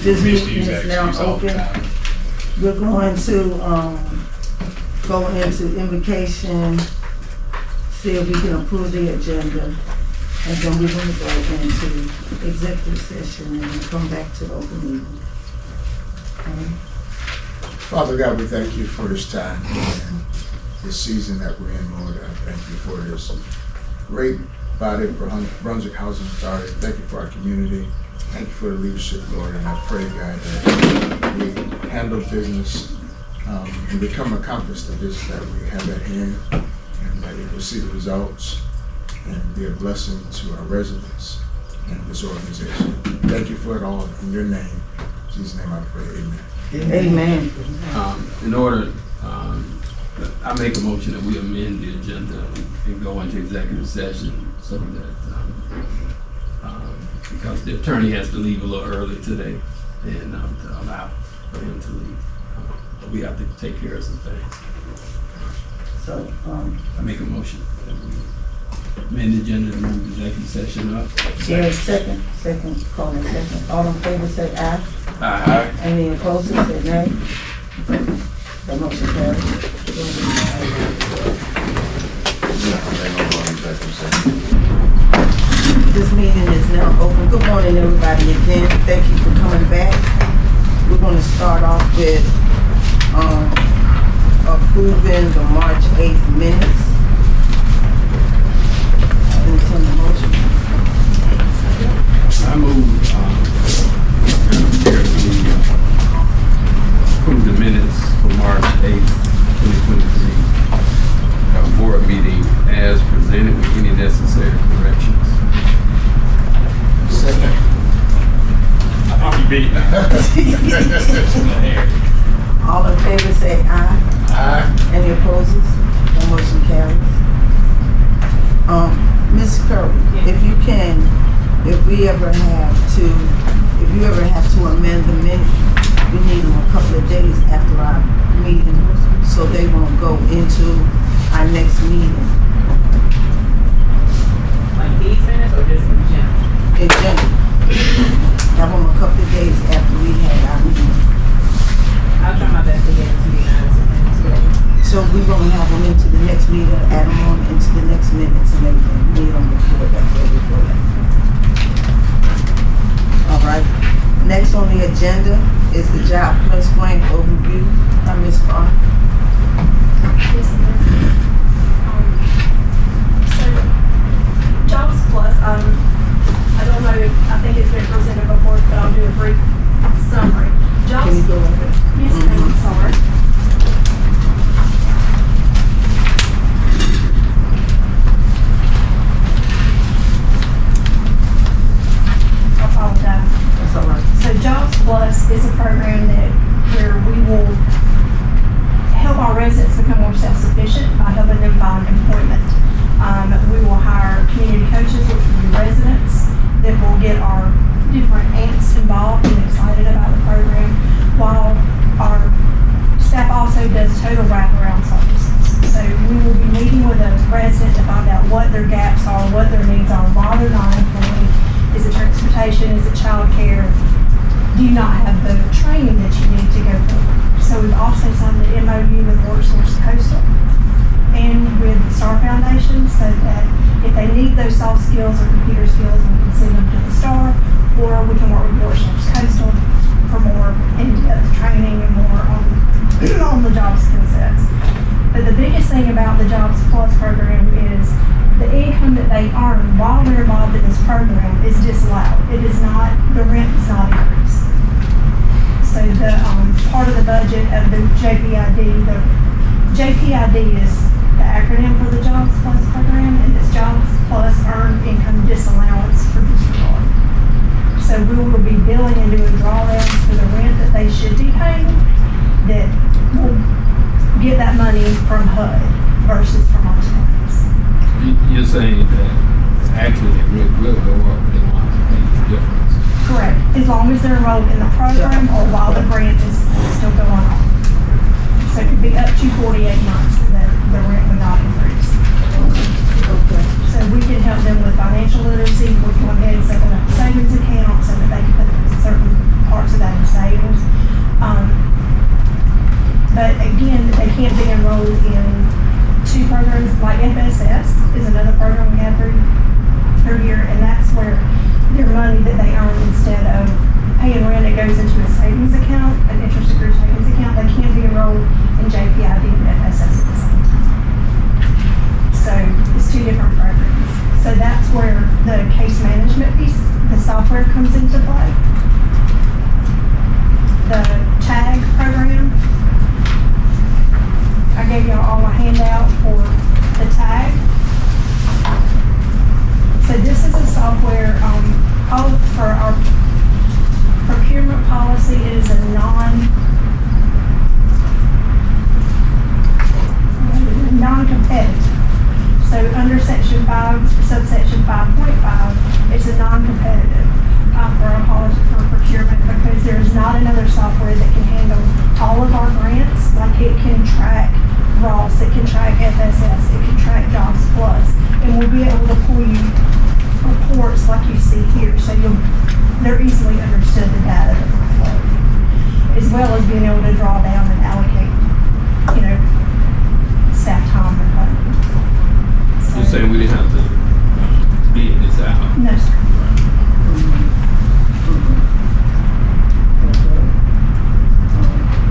This meeting is now open. We're going to go into invocation, see if we can approve the agenda, and then we're going to go into executive session and then come back to the open meeting. Okay. Father God, we thank you for this time and this season that we're in, Lord. I thank you for this great body of Brunswick Housing Authority. Thank you for our community. Thank you for the leadership, Lord. And I pray, God, that we handle business and become accomplished to this that we have at hand, and that it will see the results and be a blessing to our residents and this organization. Thank you for it all in your name. In Jesus' name I pray, amen. Amen. In order, I make a motion that we amend the agenda and go into executive session so that, because the attorney has to leave a little early today and to allow for him to leave. But we have to take care of some things. So, I make a motion that we amend the agenda and move the executive session up. Chair, second, calling second. All in favor say aye. Aye. Any opposed say nay. The motion carries. This meeting is now open. Good morning, everybody, again. Thank you for coming back. We're going to start off with approving the March 8th minutes. Entertain the motion. I move, approve the minutes for March 8th, 2023, board meeting as presented with any necessary corrections. Second. I think you beat it now. All in favor say aye. Aye. Any opposes? The motion carries. Ms. Curry, if you ever have to amend the minute, we need them a couple of days after our meeting, so they won't go into our next meeting. Like these minutes or just in general? In general, have them a couple of days after we had our meeting. I'll try my best to get it to you guys today. So we're gonna have them into the next meeting, add them on into the next minutes and everything. We need them before that. All right. Next on the agenda is the Job Plus Grant overview by Ms. Carr. Yes, ma'am. So, Jobs Plus, I don't know, I think it's been presented before, but I'll do a brief summary. Can you go over it? Yes, ma'am, I'm sorry. I apologize. That's all right. So Jobs Plus is a program where we will help our residents become more self-sufficient by helping them find employment. We will hire community coaches, which will be residents, that will get our different aunts involved and excited about the program, while our staff also does total wraparound services. So we will be meeting with a resident to find out what their gaps are, what their needs are, while they're not employed. Is it transportation? Is it childcare? Do you not have the training that you need to go forward? So we've also signed the MOU with WorkSource Coastal and with Star Foundation, so that if they need those soft skills or computer skills, we can send them to the Star, or we can work with WorkSource Coastal for more in-depth training and more on the job skill sets. But the biggest thing about the Jobs Plus program is the income that they earn while they're involved in this program is disallowed. It is not, the rent is not increased. So the part of the budget of the JPID is the acronym for the Jobs Plus program, and it's Jobs Plus Earned Income Disallowance for disregard. So we will be billing and doing drawdowns for the rent that they should be paying, that will get that money from HUD versus from our taxes. You're saying that actually the rate will go up, but they won't have to pay the difference. Correct, as long as they're enrolled in the program or while the grant is still going on. So it could be up to 48 months that the rent would not increase. Okay. So we can help them with financial literacy. We can go ahead and set them up a savings account so that they can put certain parts of that that goes into a savings account, an interest accrued savings account, they can't be enrolled in JPID and FSS at the same time. So it's two different programs. So that's where the case management piece, the software comes into play. The TAG program, I gave y'all all a handout for the TAG. So this is a software, for our procurement policy. It is a non-competitive. So under section 5, subsection 5.5, it's a non-competitive for our policy for procurement, because there's not another software that can handle all of our grants. Like it can track Ross, it can track FSS, it can track Jobs Plus, and we'll be able to pull you reports like you see here, so they're easily understood, the data that we're flowing, as well as being able to draw down and allocate, staff time and funding. You're saying we didn't have to bid this out? No, sir.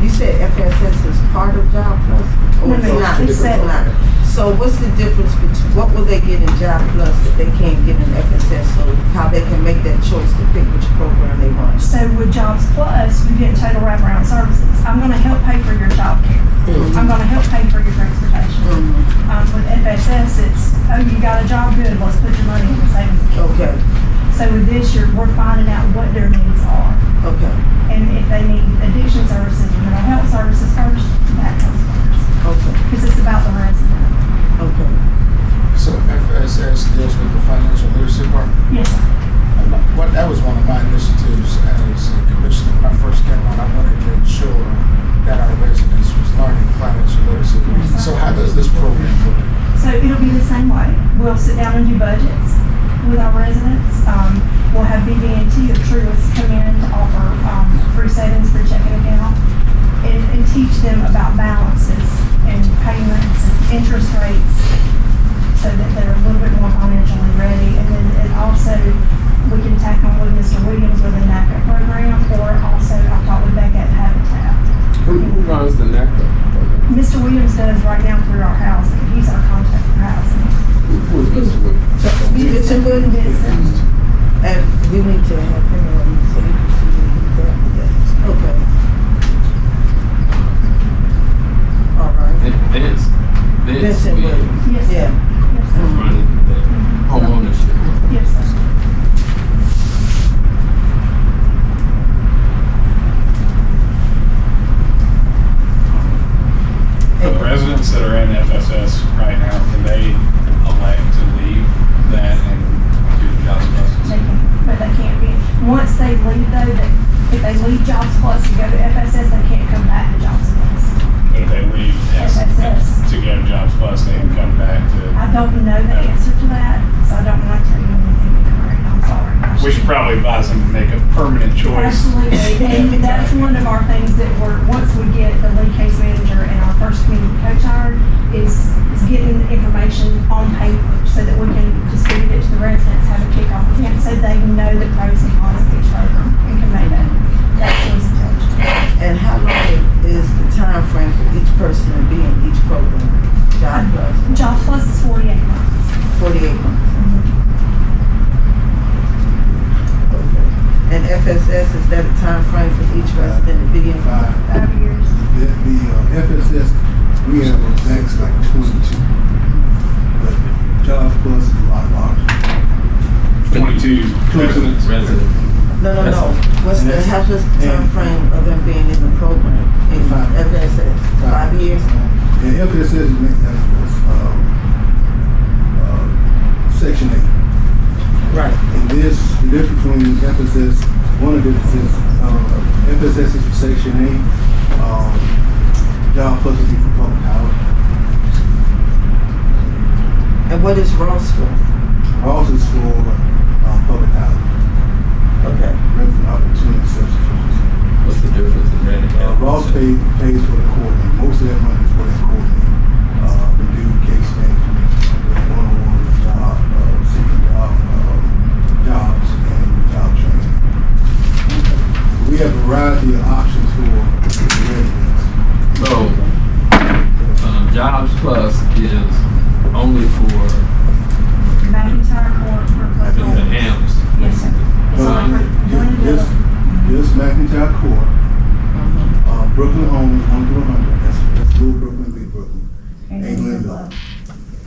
You said FSS is part of Job Plus? Or No, it's ma'am, not? it's separate. not. So what's the difference between, what will they get in Job Plus that they can't get in FSS? So how they can make that choice to pick which program they want? So with Jobs Plus, you get total wraparound services. I'm gonna help pay for your job care. I'm gonna help pay for your transportation. With FSS, it's, oh, you got a job, good, let's put your money in the savings account. Okay, So with this, we're finding out what their needs are. okay, And if they need addiction services or mental health services first, that comes first. okay, Because it's about the resident. okay. So FSS deals with the financial literacy part. Yes, sir. What, that was one of my initiatives as a commissioner when I first came on. I wanted to ensure that our residents was learning financial literacy. Yes, sir. So how does this program work? So it'll be the same way. We'll sit down and do budgets with our residents. We'll have BB&T or Truist come in to offer free savings for checking account and teach them about balances and payments and interest rates so that they're a little bit more financially ready. And then it also, we can tack on with Mr. Williams with a NACA program, or also I've talked with Becca at Habitat. Who runs the NACA program? Mr. Williams does right now through our housing. He's our contact for housing. Who is Mr. Wood? It's a good Vincent. And we need to have him on so he can see that. Okay. All right. Vince Vincent Williams Williams. Yes, sir. Yeah. Yes, sir. is running the home ownership. Yes, sir. For the residents that are in FSS right now, can they elect to leave that and do the Jobs Plus? They can, but they can't be, once they leave though, if they leave Jobs Plus and go to FSS, they can't come back to Jobs Plus. But if they leave FSS. to go to Jobs Plus, they can come back to. I don't know the answer to that, so I don't want to tell you anything incorrect, I'm sorry. We should probably advise them to make a permanent choice. Absolutely, and that's one of our things that once we get the lead case manager and our first community coach hired, is getting information on paper so that we can distribute it to the residents, have a kickoff event, so they know the pros and cons of each program and can make that choice intelligently. And how long is the time frame for each person to be in each program? Job Plus, Jobs Plus is 48 months. 48 months. Okay. And FSS, is that a time frame for each resident to be in? 5 years. The FSS, we have exacts like 22, but Jobs Plus is a lot larger. 22 residents. No. What's the, how's the time frame of them being in the program? In FSS, 5 years? And FSS is Section 8. Right. And this, the difference between FSS, one of the differences, FSS is for Section 8, Jobs Plus will be for public housing. And what is Ross for? Ross is for public housing, Okay. resident opportunity substitutes. What's the difference in that? Ross pays for the coordinator. Most of that money is for that coordinator. We do case management, one-on-one jobs and job training. We have a variety of options for residents. So, Jobs Plus is only for McIntyre Court, Brooklyn the Homes. amps. Yes, sir. It's only for This, Glenville. this McIntyre Court, Brooklyn Homes, 1 through 100, that's Little Brooklyn, Big Brooklyn. And And Glenville.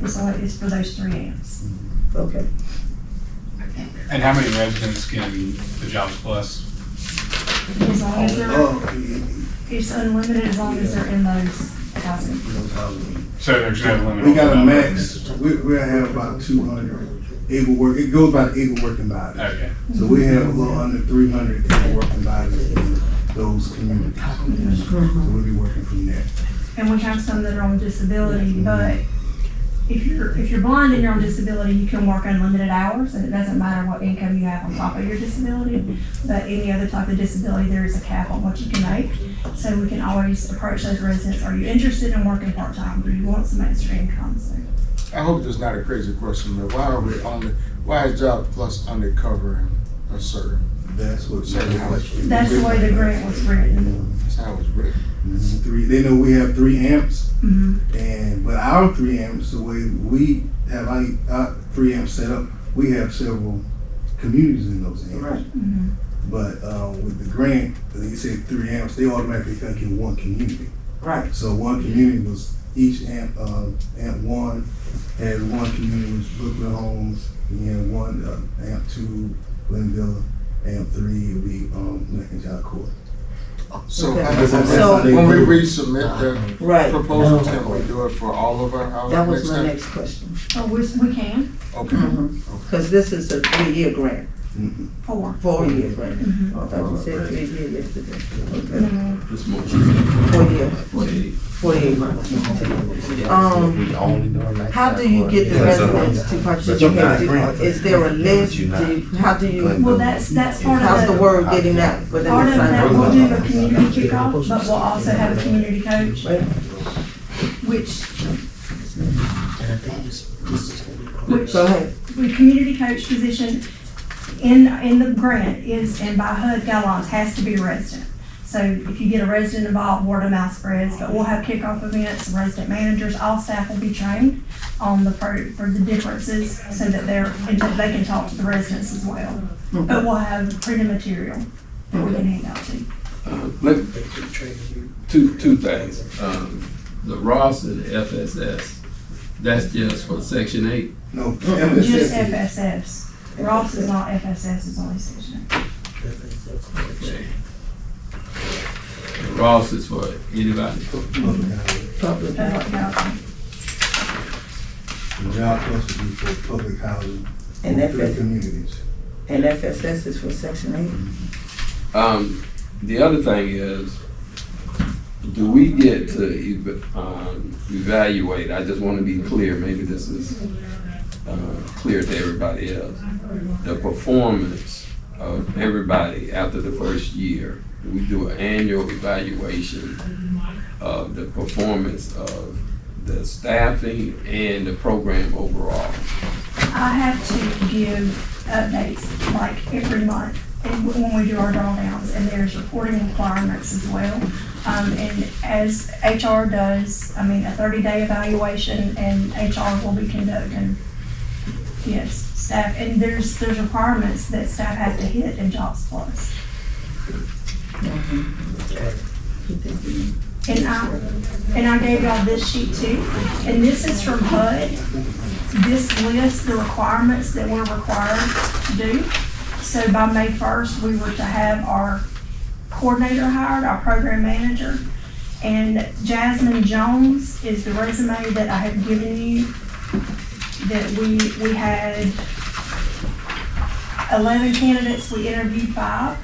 Glenville. It's for those 3 amps. Okay. And how many residents can the Jobs Plus? As long as they're, Oh, it's unlimited as long as they're in those housing. So there's no limit. we on got the a number of max, residents. we have about 200 able work, it goes by the able working bodies. Okay. So we have a little under 300 able working bodies in those communities. So we'll be working from there. And we have some that are on disability, but if you're blind and you're on disability, you can work unlimited hours, and it doesn't matter what income you have on top of your disability. But any other type of disability, there is a cap on what you can make. So we can always approach those residents, are you interested in working part-time? Do you want some extra income? So I hope it's not a crazy question, but why is Job Plus undercovering a certain? That's what. that's the way the grant was written. That's how it was written. They know we have 3 amps, Mhm. but our 3 amps, the way we have our 3 amps set up, we have several communities in those amps. Right. Mhm. But with the grant, you say 3 amps, they automatically think in one community. Right. So one community was each amp 1 had one community was Brooklyn Homes, and then one amp 2 Glenville, amp 3 would be McIntyre Court. So Okay. So- when we resubmit the Right. proposal, can we do it for all of our houses That was next my time? next question. Oh, we can, Okay. Because this is a 3-year grant, Mhm. 4. 4-year grant. Mhm. I thought you said 3 years yesterday. Okay. Mhm. Just more. 4 years, 48. 48 months. How do you get the residents to participate? Is there a list? How do you, Well, that's part of how's the word getting out within Part the of that, sign? we'll do a community kickoff, but we'll also have a community coach, which Go ahead. the community coach position in the grant is, and by HUD guidelines, has to be a resident. So if you get a resident involved, word of mouth spreads, but we'll have kickoff events, resident managers, all staff will be trained on for the differences so that they can talk to the residents as well. But we'll have printed material that we can hand out to. Two things. The Ross and the FSS, that's just for Section 8. No, Just FSS. FSS. Ross is not FSS, is only section. Ross is for anybody. Public. Public housing. The Job Plus would be for public housing And in 3 FSS, communities. and FSS is for Section 8? The other thing is, do we get to evaluate, I just want to be clear, maybe this is clear to everybody else, the performance of everybody after the first year. We do an annual evaluation of the performance of the staffing and the program overall. I have to give updates like every month and when we do our drawdowns, and there's reporting requirements as well. And as HR does, a 30-day evaluation, and HR will be conducting, yes, staff, and there's requirements that staff have to hit in Jobs Plus. And I gave y'all this sheet too, and this is from HUD. This lists the requirements that we're required to do. So by May 1st, we were to have our coordinator hired, our program manager, and Jasmine Jones is the resume that I have given you, that we had 11 candidates, we interviewed 5,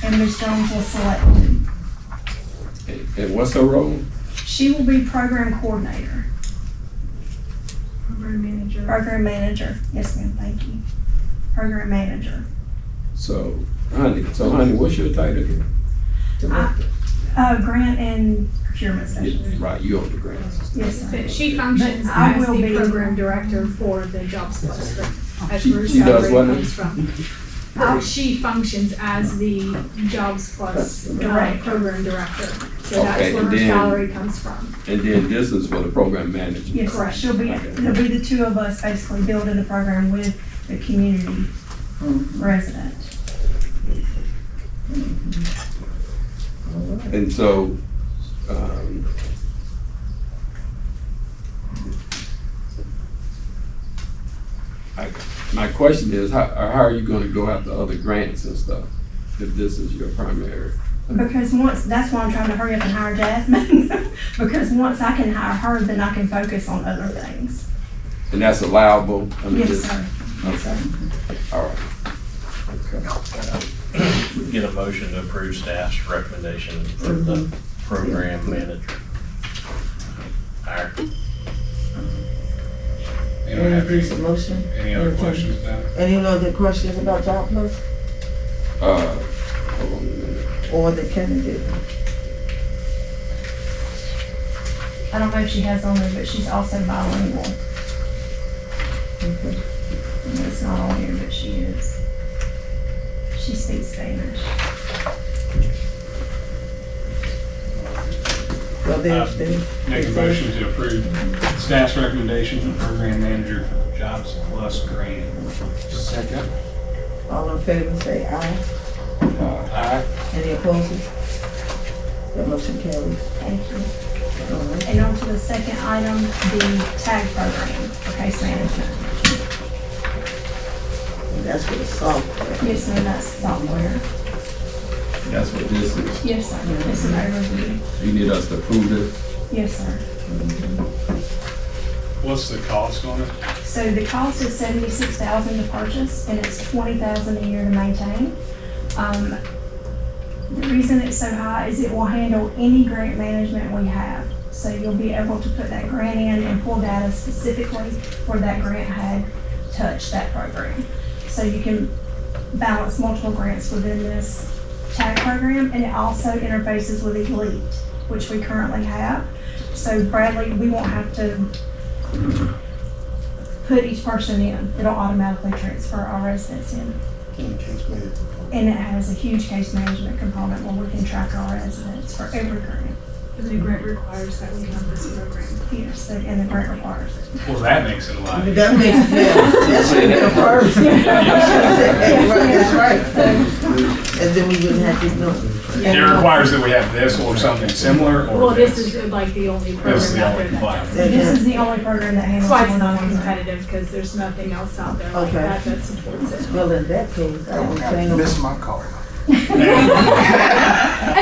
and Ms. Jones was selected. And what's her role? She will be program coordinator. Program manager. Program manager, yes ma'am, thank you. Program manager. So, honey, what's your title here? Grant and procurement specialist. Yeah, right, you own the grants. Yes, sir. But she functions But I as will the be- program director for the Jobs Plus, but that's She where her does what salary now? comes from. She functions as the Jobs Plus program director. So Okay, that's where and her then- salary comes from. And then this is for the program manager. Yes, sir. Correct. It'll be the two of us basically building the program with the community resident. And so, my question is, how are you gonna go after other grants and stuff if this is your primary? Because that's why I'm trying to hurry up and hire Jasmine. Because once I can hire her, then I can focus on other things. And that's allowable? I mean, Yes, this- sir. Yes, sir. All right. We get a motion to approve staff's recommendation for the program manager. Hire. Anyone have Any piece of motion? any other questions about it? Any other questions about Job Plus Hold on a minute. or the candidate? I don't know if she has on there, but she's also bilingual. Okay. And it's not on here, but she is. She speaks Spanish. Well, there's the. Make a motion to approve staff's recommendation for the program manager for the Jobs Plus grant. Second. All in favor, say aye. Aye. Any opposed? That motion carries. Thank you. All right. And on to the second item, the TAG program for case management. That's for the software. Yes, ma'am, that's software. That's what this is. Yes, sir. It's an overview. You need us to approve this? Yes, sir. What's the cost on it? So the cost is $76,000 to purchase, and it's $20,000 a year to maintain. The reason it's so high is it will handle any grant management we have. So you'll be able to put that grant in and pull data specifically where that grant had touched that program. So you can balance multiple grants within this TAG program, and it also interfaces with Elite, which we currently have. So Bradley, we won't have to put each person in. It'll automatically transfer our residents in. And it has a huge case management component where we can track our residents for every grant. And the grant requires that we have this program. Yes, and the grant requires it. Well, that makes it a lot. That makes, that should have been first. That's right. And then we wouldn't have to know. It requires that we have this or something similar, or Well, this is like the only program This is the out only there that does platform. it. This is the only program that handles. That's why it's one not on one. competitive, because there's nothing else out there like Okay. that supports it. Well, in that case, I would say no. Miss my card. And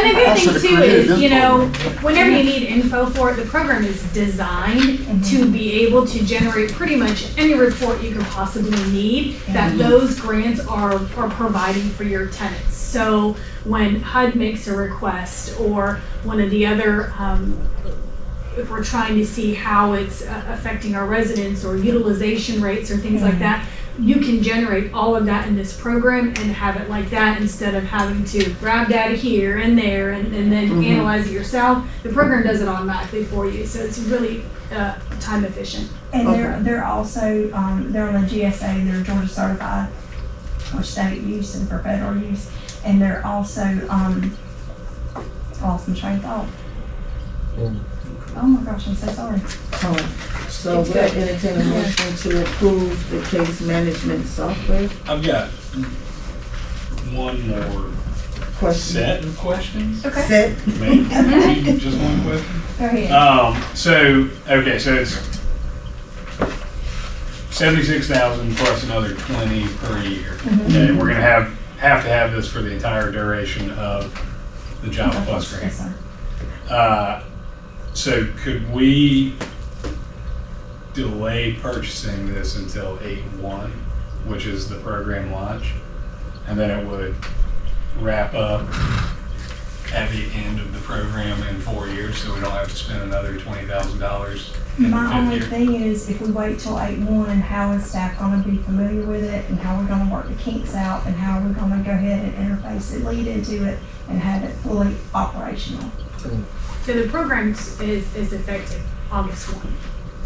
the good thing should've too created is, this you know, whenever you need info for it, the program is designed to be able to generate pretty much any report you could possibly need that those grants are providing for your tenants. So when HUD makes a request, or one of the other, if we're trying to see how it's affecting our residents or utilization rates or things like that, you can generate all of that in this program and have it like that instead of having to grab data here and there and then analyze it yourself. The program does it automatically for you, so it's really time efficient. And Okay. they're also, they're on the GSA, they're Georgia certified for state use and for federal use. And they're also, I lost my train of thought. Oh my gosh, I'm so sorry. So we're entertaining a motion to approve the case management software I've got one more question. set of questions. Okay. Set. Maybe just one question. Go ahead. So it's 76,000 plus another 20 per year. Okay, we're gonna have to have this for the entire duration of the Job Plus grant. Yes, sir. So could we delay purchasing this until 8/1, which is the program launch? And then it would wrap up at the end of the program in 4 years, so we don't have to spend another $20,000 in the My only fifth year? thing is if we wait till 8/1, how is staff gonna be familiar with it and how we're gonna work the kinks out and how we're gonna go ahead and interface it, lead into it and have it fully operational? So the program is effective August 1.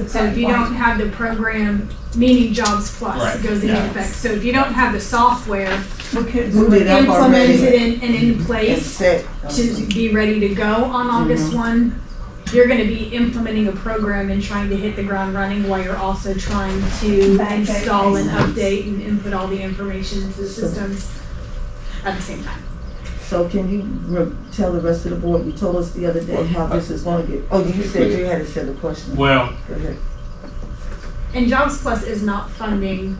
So if you don't have the program, meaning Jobs Plus Right. goes into Yeah. effect. So if you don't have the software We could, Moved it up already. implemented and in And place set. to be ready to go on August 1, you're gonna be implementing a program and trying to hit the ground running while you're also trying to Backdate install and systems. update and input all the information into the systems at the same time. So can you tell the rest of the board, you told us the other day how this is gonna get, oh, you said you had to say the question. Well, Go ahead. And Jobs Plus is not funding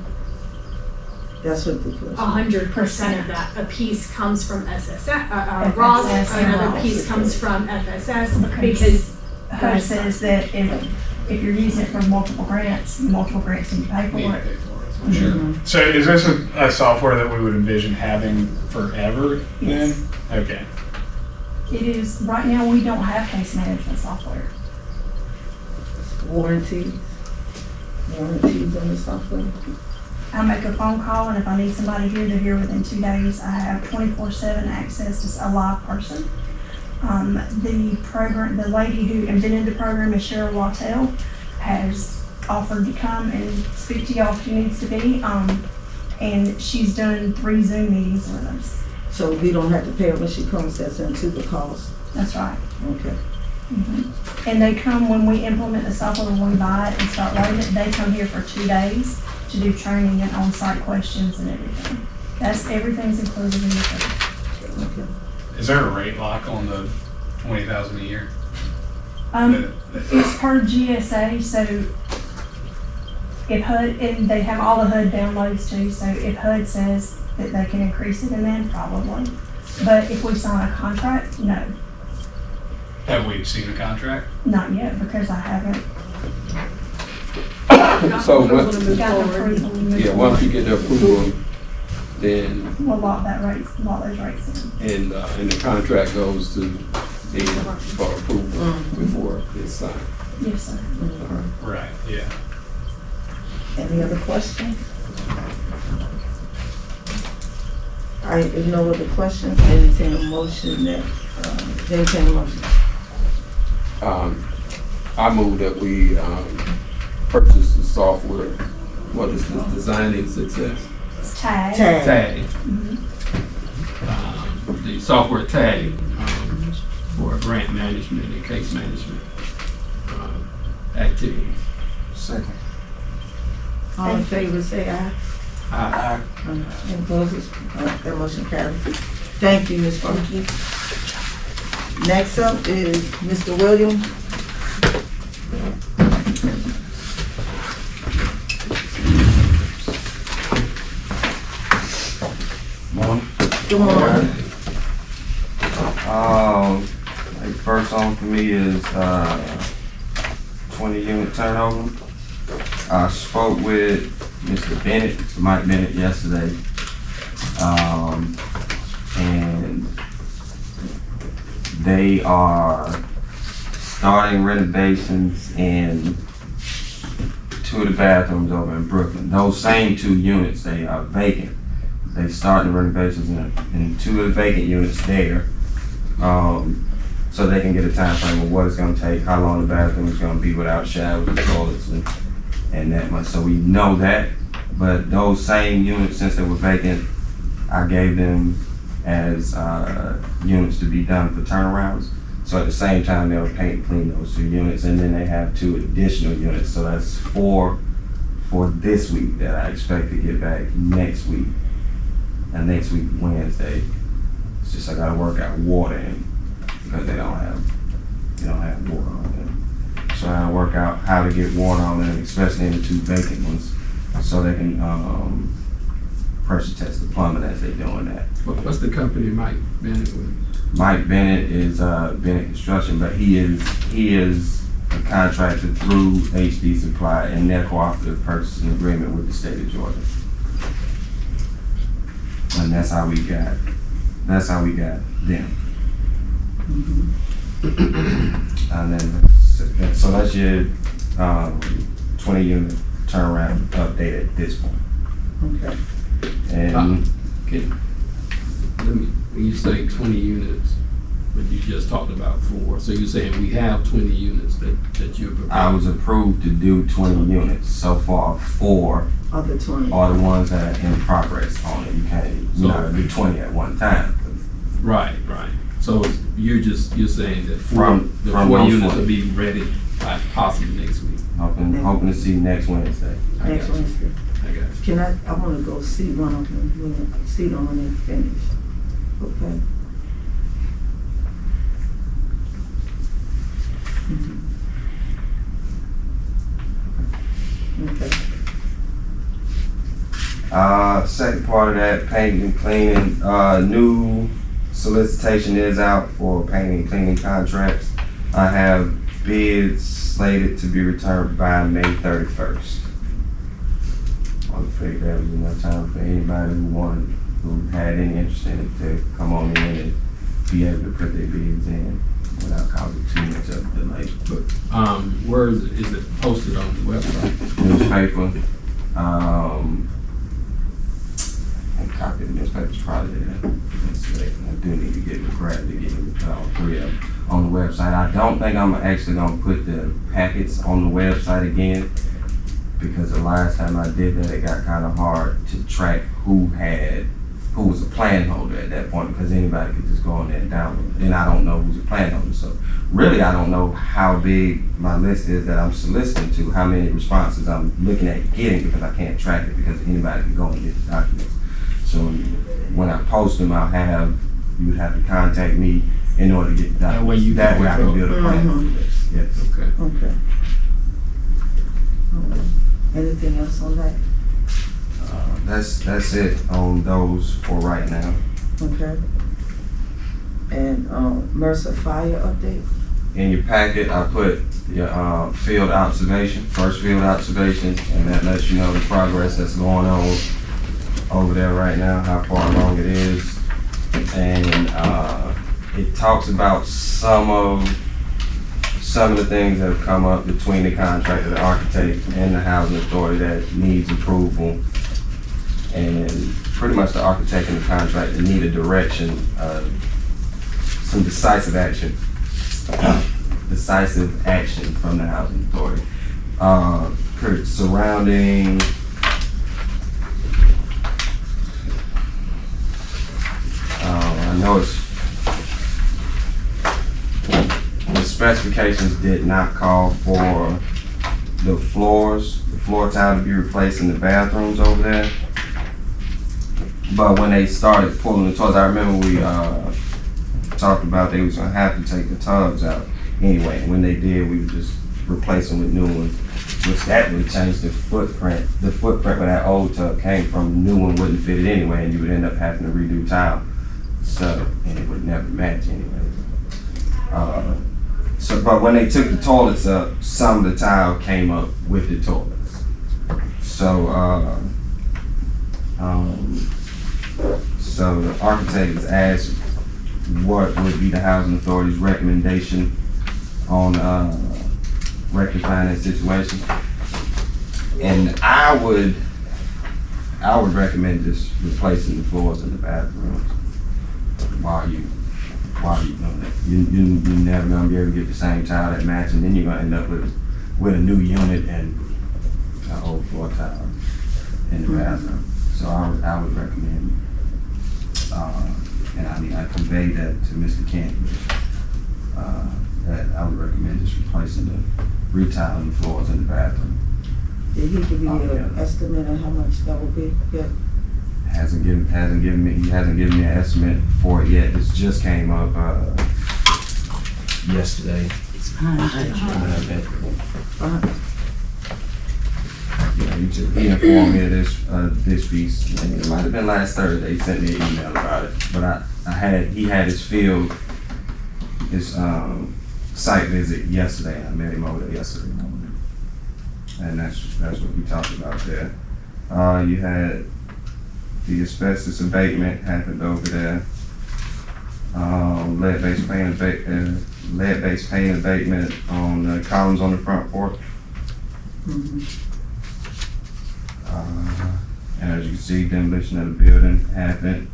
That's what the question. 100% of that. A piece comes from Ross, FSS and another Ross. piece comes from FSS, Okay. because HUD says that if you're using it for multiple grants need to pay for need to it. pay for it, sure. So is this a software that we would envision having forever then? Yes. Okay. It is, right now, we don't have case management software. Warranties on the software. I make a phone call, and if I need somebody here, they're here within 2 days. I have 24/7 access to a live person. The lady who invented the program is Cheryl Wattell, has offered to come and speak to y'all if she needs to be. And she's done 3 Zoom meetings with us. So we don't have to pay her when she comes, that's into the cost. That's right. Okay. And they come when we implement the software, when we buy it and start loading it, they come here for 2 days to do training and on-site questions and everything. Everything's included in the fee. Okay. Is there a rate lock on the 20,000 a year? It's part of GSA, so if HUD, and they have all the HUD downloads too, so if HUD says that they can increase it, and then probably. But if we sign a contract, no, Have we seen a contract? not yet, because I haven't So, approval what- to move got the forward. approval to move Yeah, once forward. you get the approval, then, We'll lock those rates in. and the contract goes to them for approval before it's signed. Yes, sir. Right, yeah. Any other questions? If no other questions, entertain a motion that, entertain a motion. I move that we, purchase the software, what is this, Designing Success? It's tagged. Tag. The software tag, for grant management and case management, activities. Second. All in favor, say aye. Aye. Any opposed? That motion carries. Thank you, Ms. Funky. Next up is Mr. Williams. Good morning. Like first one for me is 20 unit turnover. I spoke with Mr. Bennett, Mr. Mike Bennett yesterday. And they are starting renovations in 2 of the bathrooms over in Brooklyn. Those same 2 units, they are vacant. They starting renovations in 2 of the vacant units there. So they can get a time frame of what it's gonna take, how long the bathroom is gonna be without showers and toilets and that much. So we know that, but those same units, since they were vacant, I gave them as units to be done for turnarounds. So at the same time, they'll paint and clean those 2 units, and then they have 2 additional units. So that's 4 for this week that I expect to get back next week. And next week, Wednesday, it's just I gotta work out water in because they don't have water on them. So I gotta work out how to get water on them, especially in the 2 vacant ones, so they can pressure test the plumbing as they're doing that. What's the company Mike Bennett with? Mike Bennett is Bennett Construction, but he is a contractor through HD Supply, and their cooperative purchasing agreement with the state of Georgia. And that's how we got them. And then, so that's your 20 unit turnaround update at this point. Okay. And When you say 20 units, but you just talked about 4. So you're saying we have 20 units that you're prepared? I was approved to do 20 units. So far, 4 Other 20. are the ones that are in progress on it. You can't, you know, do 20 at one time. Right. So you're saying that From the 4 those units 20. will be ready by possibly next week. Hoping to see next Wednesday. I Next got you. Wednesday. I got you. Can I wanna go see one of them, see them when they finish. Okay? Okay. Second part of that, painting and cleaning, new solicitation is out for painting and cleaning contracts. I have bids slated to be returned by May 31st. I figured that was enough time for anybody who had any interest in it to come on in and be able to put their bids in without causing too much of a delay. But where is it posted on the website? Newspaper, and copy of the newspaper's probably there. I do need to get with Brad to get with all 3 of them on the website. I don't think I'm actually gonna put the packets on the website again, because the last time I did that, it got kind of hard to track who was a plan holder at that point, because anybody could just go on there and download it. And I don't know who's a plan holder. So really, I don't know how big my list is that I'm soliciting to, how many responses I'm looking at getting, because I can't track it, because anybody can go and get the documents. So when I post them, you would have to contact me in order to get the documents. That way you can I can control. build a plan holder list. Yes. Okay. Okay. Anything else on that? That's it on those for right now. Okay. And, Mercer Fire update? In your packet, I put your field observation, first field observation, and that lets you know the progress that's going on over there right now, how far along it is. And it talks about some of the things that have come up between the contractor, the architect, and the housing authority that needs approval. And pretty much the architect and the contractor need a direction, some decisive action from the housing authority. Surrounding I know the specifications did not call for the floor tile to be replaced in the bathrooms over there. But when they started pulling the toilets, I remember we talked about they was gonna have to take the tubs out anyway. And when they did, we would just replace them with new ones, which that would change the footprint. The footprint where that old tub came from, the new one wouldn't fit it anyway, and you would end up having to redo tile. So, and it would never match anyway. But when they took the toilets up, some of the tile came up with the toilets. So, so the architect has asked what would be the housing authority's recommendation on rectifying that situation. And I would recommend just replacing the floors in the bathrooms while you doing that. You're never gonna be able to get the same tile that match, and then you're gonna end up with a new unit and an old floor tile in the bathroom. So I would recommend, and I conveyed that to Mr. Kent, that I would recommend just replacing retiling the floors in the bathroom. Did he give you an estimate of how much that would be? Yeah. He hasn't given me an estimate for it yet. This just came up yesterday. Yeah, he informed me of this piece. And it might have been last Thursday. He sent me an email about it. But he had his site visit yesterday. I met him over there yesterday morning, and that's what we talked about there. You had the asbestos abatement happened over there. Lead-based paint abatement on the columns on the front porch. And as you can see, demolition of the building happened.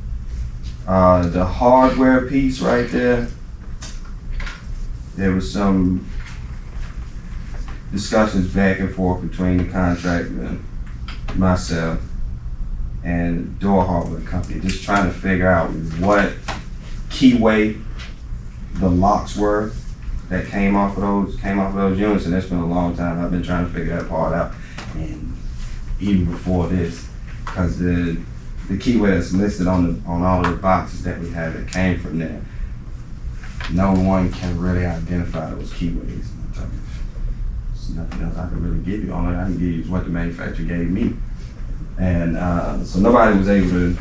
The hardware piece right there, there was some discussions back and forth between the contractor and myself and door hardware company, just trying to figure out what keyway the locks were that came off of those units, and it's been a long time. I've been trying to figure that part out, and even before this, because the keyway that's listed on all of the boxes that we have that came from there, no one can really identify those keyways. There's nothing else I can really give you. All I can give you is what the manufacturer gave me. And so nobody was able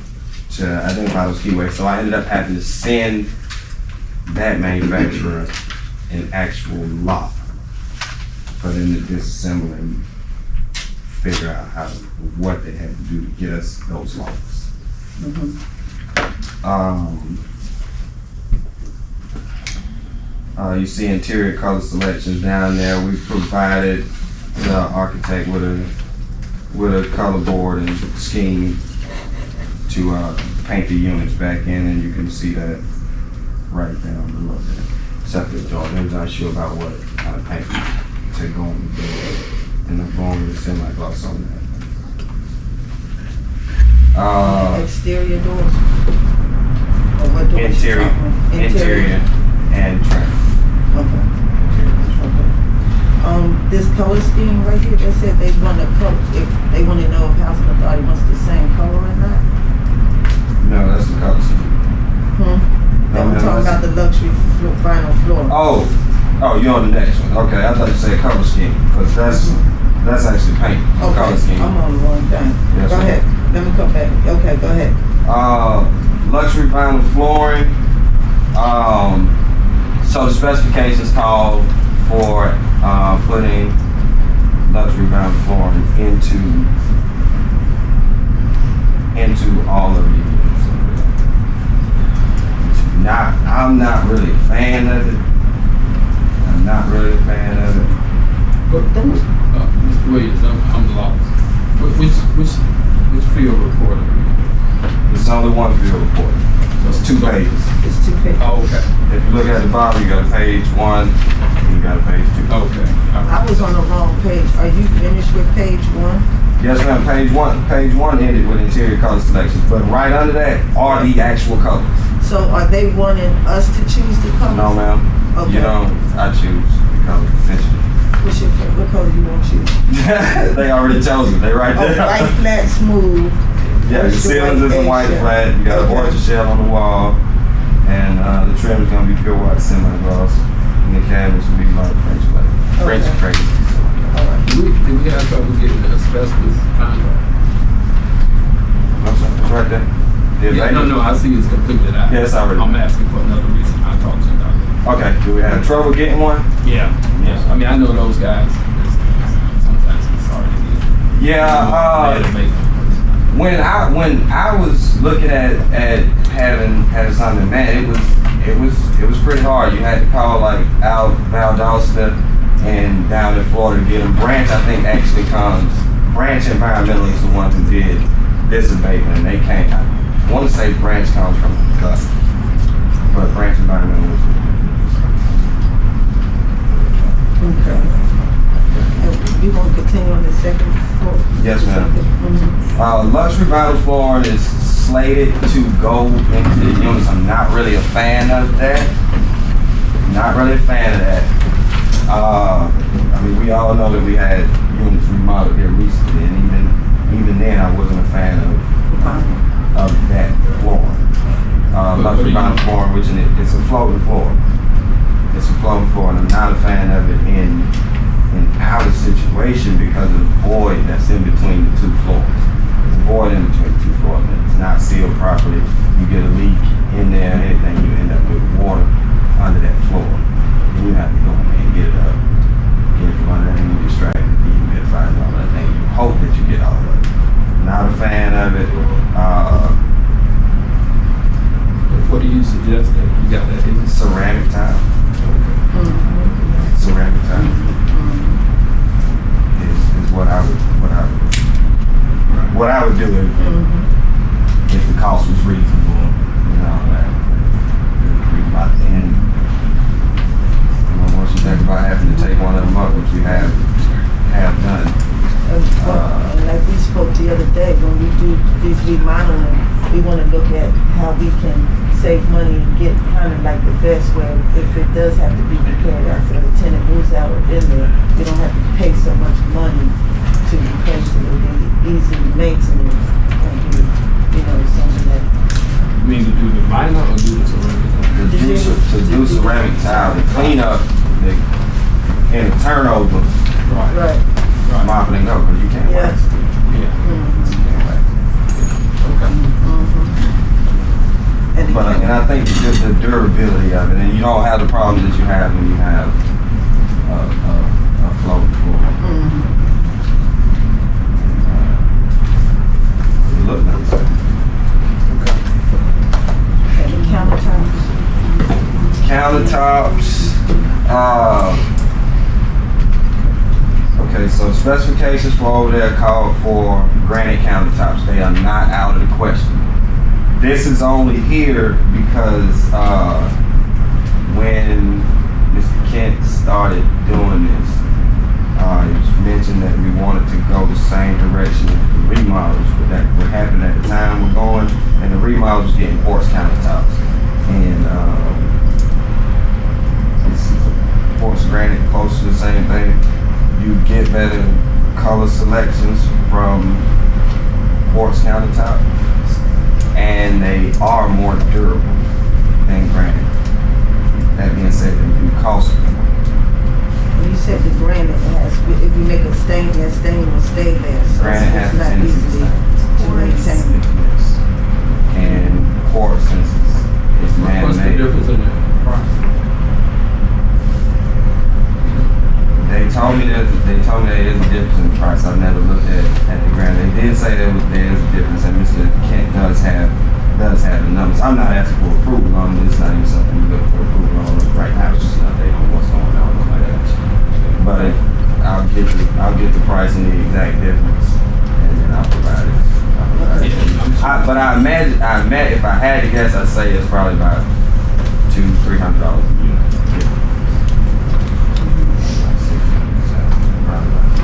to identify those keyways. So I ended up having to send that manufacturer an actual lock for them to disassemble and figure out what they had to do to get us those locks. You see interior color selections down there. We provided the architect with a color board and scheme to paint the units back in, and you can see that right down below there. Except that Jordan, I was not sure about what kind of paint to go on the door, and I'm going with semi-gloss on that. Exterior doors? Or what doors? Interior and trim. Okay. This color scheme right here, they said they want to know if Housing Authority wants the same color or not. No, that's the color scheme. I'm talking about the luxury vinyl floor. Oh, you're on the next one. Okay, I thought you said color scheme, because that's actually paint. Okay, Color scheme. I'm on the wrong thing. Yes, Go ma'am. ahead. Let me come back. Okay, go ahead. Luxury vinyl flooring. So the specifications call for putting luxury vinyl flooring into all of the units. I'm not really a fan of it. But, Mr. Williams, I'm lost. Which field report are you? There's only one field report. It's 2 pages. It's 2 pages. Oh, okay. If you look at the bottom, you got a page 1, and you got a page 2. Okay. I was on the wrong page. Are you finished with page 1? Yes, ma'am. Page one ended with interior color selections, but right under that are the actual colors. So are they wanting us to choose the colors? No, ma'am. Okay. You don't. I choose the colors essentially. What color you want to choose? They already chose it. They right Oh, there. white, flat, smooth. Yeah, the ceilings is a white flat. You got a Okay. orchard shell on the wall, and the trim is gonna be pure white semi-gloss, and the cabinets will be like French Okay. crazy. All right. Did we have trouble getting the asbestos contract? It's right there. Yeah, no, I see it's completed. Yeah, it's already. I'm asking for another reason. I talked to you about it. Okay. Do we have trouble getting one? Yeah. I mean, I know those guys. Sometimes it's hard to get. Yeah. When I was looking at having something, man, it was pretty hard. You had to call like Valdosta and down in Florida to get them. Branch, I think, actually comes. Branch Environmental is the one who did this abatement, and they can't. I want to say Branch comes from Augusta, but Branch Environmental was. Okay. You want to continue on the second floor? Yes, ma'am. Luxury vinyl flooring is slated to go into the units. I'm not really a fan of that. I mean, we all know that we had units remodeled here recently, and even then, I wasn't a fan of that flooring. Luxury vinyl flooring, which it's a floating floor. It's a floating floor, and I'm not a fan of it in our situation because of the void that's in between the 2 floors. There's a void in between the 2 floors, and it's not sealed properly. You get a leak in there, and everything, you end up with water under that floor. And you have to go in there and get it up. Get it from under there, and you extract it, dehumidify it, and all that thing. You hope that you get all of it. Not a fan of it. What do you suggest that you got that in? Ceramic tile. Ceramic tile is what I would do if the cost was reasonable and all that. And what would you have done? And like we spoke the other day, when we do these remodeling, we wanna look at how we can save money and get kind of like the best where if it does have to be repaired after the tenant moves out in there, we don't have to pay so much money to replace it. It'll be easy maintenance and be, you know, something that. You mean to do the vinyl or do the ceramic? To do ceramic tile, the cleanup, and the turnover, Right. mopping and go, because you can't Yeah. wax it. Yeah. Mhm. You can't wax it. Okay. And But, again, and I think just the durability of it, and you don't have the problems that you have when you have a floating floor. It look nice. and the countertops. Countertops, okay, so specifications for over there call for granite countertops. They are not out of the question. This is only here because when Mr. Kent started doing this, it was mentioned that we wanted to go the same direction as the remodels, but that what happened at the time we're going, and the remodels was getting quartz countertops. And it's quartz granite, close to the same thing. You get better color selections from quartz countertop, and they are more durable than granite. That being said, they do cost more. When you said the granite, it has, if you make a stain, that stain will stay there, so Granite has it's a not tendency to easily stay. to maintain. Yes. And quartz, since it's What's the man-made, difference in the price? they told me there is a difference in price. I've never looked at the granite. They did say there is a difference, and Mr. Kent does have the numbers. I'm not asking for approval on it. It's not even something we look for approval on right now. It's just an update on what's going on like that. But I'll get the price and the exact difference, and then I'll provide it. But I imagine if I had to guess, I'd say it's probably about $200-300 a unit.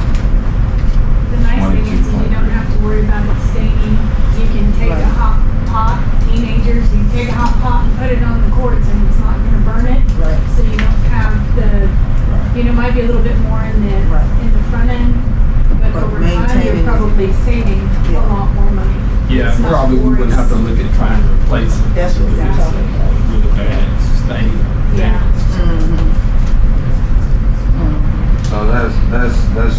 The nice thing is you don't have to worry about it staining. You can take a hot pot, teenagers, you can take a hot pot and put it on the quartz and it's not gonna burn it. Right. So you don't have might be a little bit more in the front end, but But over time, maintaining you're it. probably saving a Yeah. lot more money. Yeah, It's not probably we wouldn't have to look at trying to replace it. That's what we're It's talking about. really bad stain. Yeah. So that's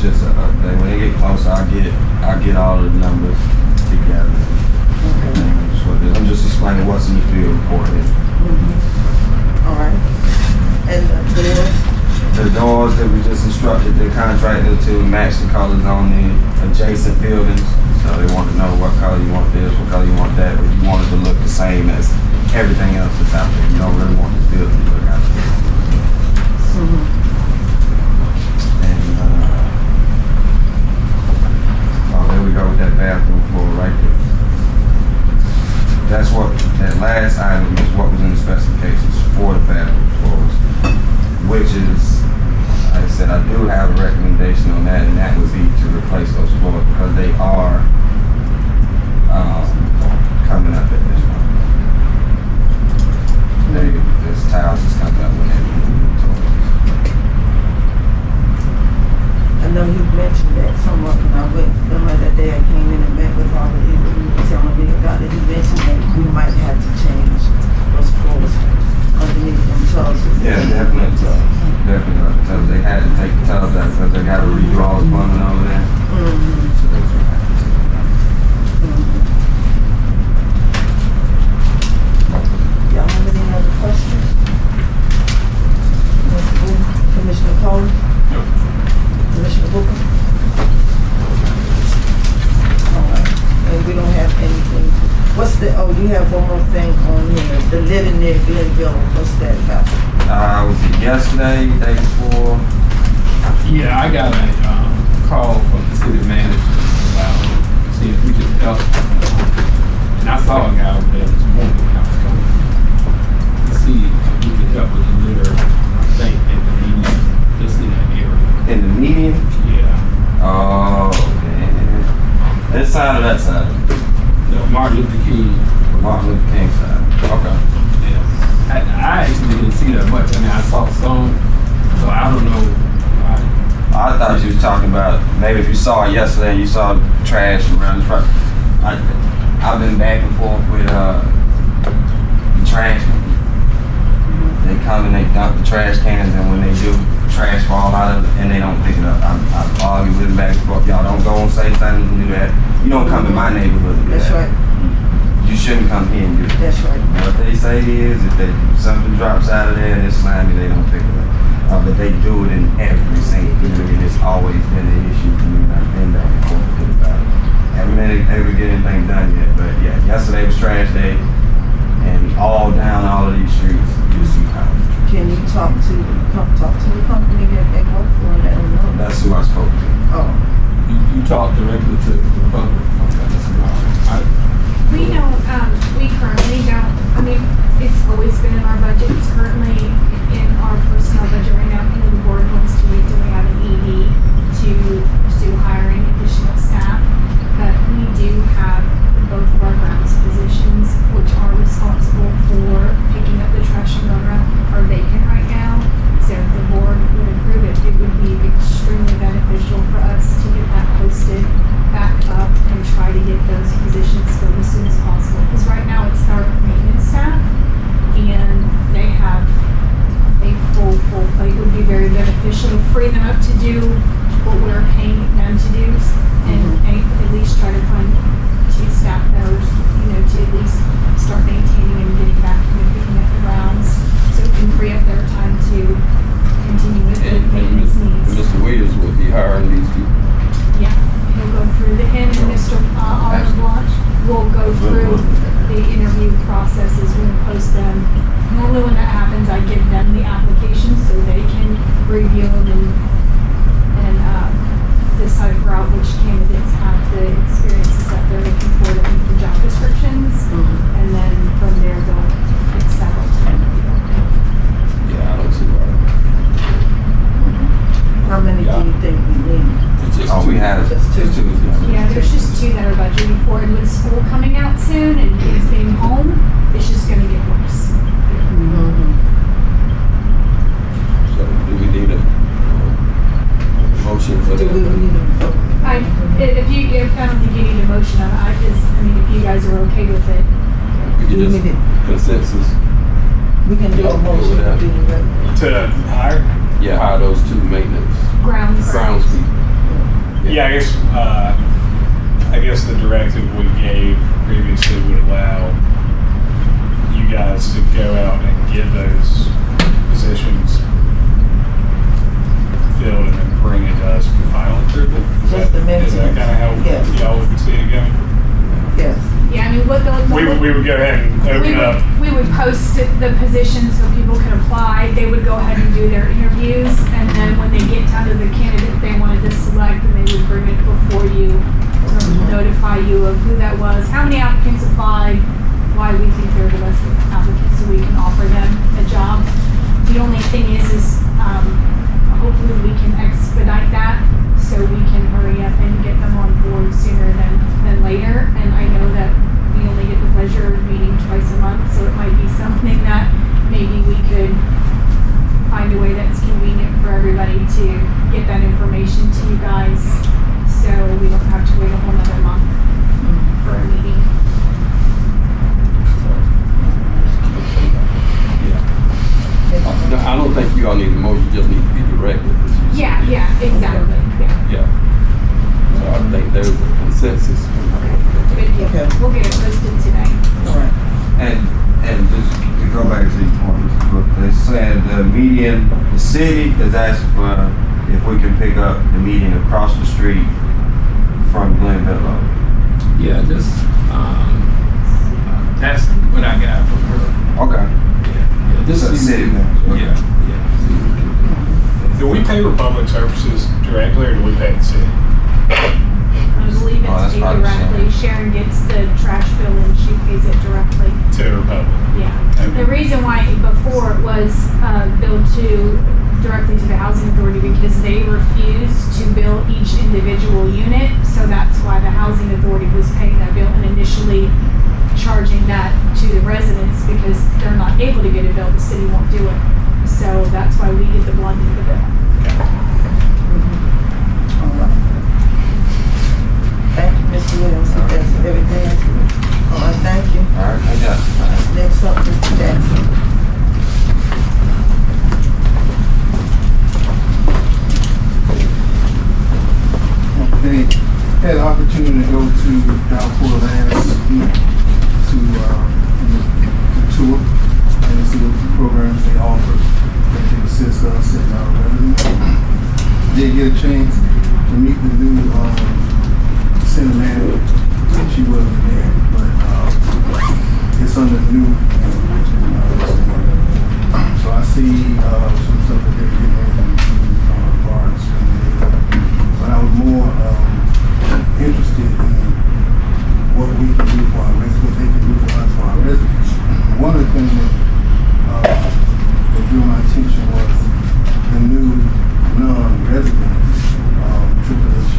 just an update. When they get closer, I'll get all the numbers together. That's what it is. I'm just explaining what's in the field report. All right. And the doors? The doors that we just instructed the contractor to match the colors on the adjacent buildings. So they want to know what color you want this, what color you want that, but you want it to look the same as everything else that's out there. You don't really want this building to look out there. And there we go with that bathroom floor right there. That's what, that last item is what was in the specifications for the bathroom floors, which is, like I said, I do have a recommendation on that, and that would be to replace those floors because they are coming up at this point. This tiles is coming up when they move towards. I know you mentioned that somewhat when I went, remember that day I came in and met with all of you, and you were telling me about it. He mentioned that we might have to change those floors underneath them tubs. Yeah, definitely. Definitely. Because they had to take the tubs out because they got to redo all the plumbing over there. So they would have to take it out. Y'all have any other questions? Mr. Booker, Commissioner Cole? No. Commissioner Booker? All right, and we don't have anything. What's the, oh, you have one more thing on here, the living near Glenville, what's that about? Was it yesterday, day before? Yeah, I got a call from the city manager about seeing if we could help. And I saw a guy over there this morning when I was coming to see if we could help with the litter thing at the median, just in that area. In side or that side? The Martin Luther King. Martin Luther King side. Okay. Yeah. I actually didn't see that much. I mean, I saw some, so I don't know. I thought you was talking about maybe if you saw it yesterday and you saw trash around the front. I've been back and forth with the trash. They come and they dump the trash cans, and when they do, trash fall out of it and they don't pick it up. I've argued with them back and forth. Y'all don't go and say things and do that. You don't come to my neighborhood to do That's that. right, You shouldn't come here and do that. that's right. What they say is if something drops out of there and it's slimy, they don't pick it up. But they do it in every single community. It's always been an issue to me. I've been back and forth with it about it. Haven't been able to get anything done yet. But yeah, yesterday was trash day, and all down all of these streets, you see houses. Can you talk to the company that they work for and let them know? That's who I spoke to. Oh, You talk directly to the public. Okay, that's all right. We don't, we currently don't, I mean, it's always been in our budget, it's currently in our personnel budget right now, and the board wants to wait till we have an ED to pursue hiring additional staff. But we do have both of our grounds positions, which are responsible for picking up the trash and run around, are vacant right now. So if the board would approve it, it would be extremely beneficial for us to get that posted back up and try to get those positions filled as soon as possible. Because right now it's our maintenance staff and they have a full plate. It would be very beneficial to free them up to do what we're paying them to do and at least try to find two staff members, to at least start maintaining and getting back and picking up the rounds so it can free up their time to continue with the maintenance needs. Mr. Williams will be hiring these people. Yeah, he'll go through and Mr. Oliver Blanche will go through the interview processes, we'll post them. Normally when that happens, I give them the applications so they can review them and decipher out which candidates have the experiences that they're looking for that meet the job descriptions. And then from there, they'll pick several to interview. Yeah, I don't see why. how many do you think we need? It's just Oh, two. we had Just two. Yeah, there's just two that are budgeted for, and with school coming out soon and kids being home, it's just gonna get worse. So do we need a motion for Do we that? need a, I don't think you need a motion on it, if you guys are okay with it. We do we can need just it? consensus. We can do Yeah, a motion yeah. to do the regular. To hire? Yeah, hire those two maintenance grounds people. Yeah, I guess the directive we gave previously would allow you guys to go out and get those positions filled and then bring it to us for final approval. Just the Is that kind of how Yes. y'all would see it going? Yes. Yeah, I mean, what We would go ahead and open up. we would post the position so people could apply. They would go ahead and do their interviews, and then when they get down to the candidate they wanted to select, then they would bring it before you, notify you of who that was, how many applicants applied, why we think they're the best applicants, so we can offer them a job. The only thing is hopefully we can expedite that so we can hurry up and get them on board sooner than later. And I know that we only get the pleasure of meeting twice a month, so it might be something that maybe we could find a way that's convenient for everybody to get that information to you guys, so we don't have to wait a whole nother month for a meeting. No, I don't think you all need a motion, you just need to be directed. Yeah, exactly, yeah. Yeah. So I think there's a consensus. Good deal. Okay. We'll get it posted today. All right. And just to go back to these points, Mr. Brooks, they said the city is asking for if we can pick up the median across the street from Glenville. Yeah, just that's what I got from her. Okay. Yeah. This So is city manager. Okay. Yeah. Do we pay Republic Services directly, or do we pay the city? I believe Oh, that's it's paid probably directly. Sharon gets the trash bill and she pays it directly. To Republic. Yeah. Okay. The reason why before it was billed to directly to the housing authority because they refuse to bill each individual unit. So that's why the housing authority was paying that bill and initially charging that to the residents because they're not able to get a bill. The city won't do it. So that's why we get the blunt of the bill. All right. Thank you, Mr. Williams. That's everything. All right, thank you. All right, I got you. Next up, Mr. Jackson. Okay, had the opportunity to go to Dalport last week to tour and see what programs they offer that can assist us in our residents. Did get a chance to meet the new center manager. She wasn't there, but it's under new. So I see some stuff that they're getting ready to do as far as but I was more interested in what we can do for our residents, what they can do for us, for our residents. One of the things that drew my attention was the new non-resident tutelage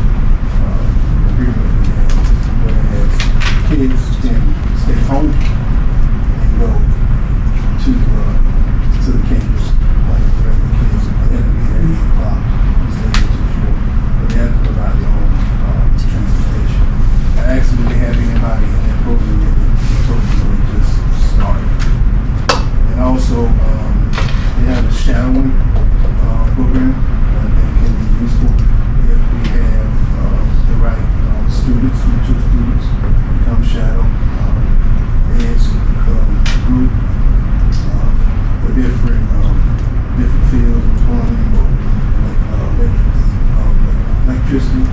agreement we have, whereas kids can stay home and go to the campus, like regular kids, but they have to be there at 8 o'clock instead of 2 4. But they have to provide their own transportation. I asked them if they have anybody in that program yet. The program really just started. And also, they have a shadowing program that can be useful if we have the right students, future students, become shadow. Heads become group for different fields of plumbing or electrician,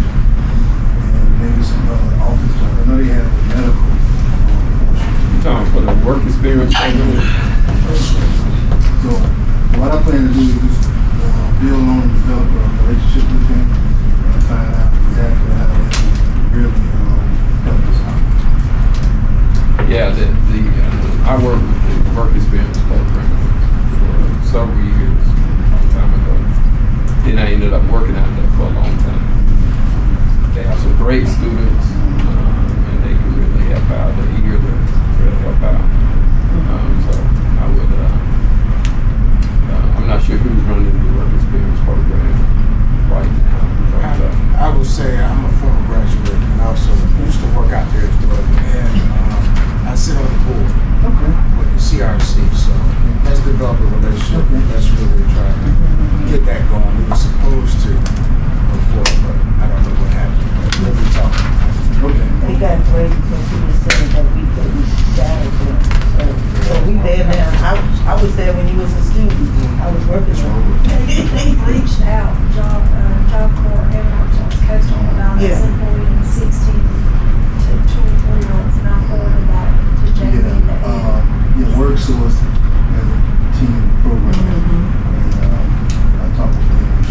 and maybe some other office jobs. I know they have a medical portion. Talking for the work experience program. So what I plan to do is just build on and develop a relationship with them and find out exactly how they can really help us out. Yeah, I worked with the work experience program for several years, a long time ago. Then I ended up working out there for a long time. They have some great students, and they can really help out. They're eager to really help out. So I would, I'm not sure who's running the work experience program right now. But, I will say I'm a former graduate and also used to work out there as well. And I sit on the board with the CRC, so let's develop a relationship. Let's really try to get that going. We were supposed to before, but I don't know what happened. But we'll be talking. They got great because he was saying that we couldn't shadow them. So we there now. I was there when you was a student. I was working on it. They reached out, Job Corps and Coastal about us employing 16 to 24-year-olds, and I forwarded that to Jamie. WorkSource has a team program, and I talked with them and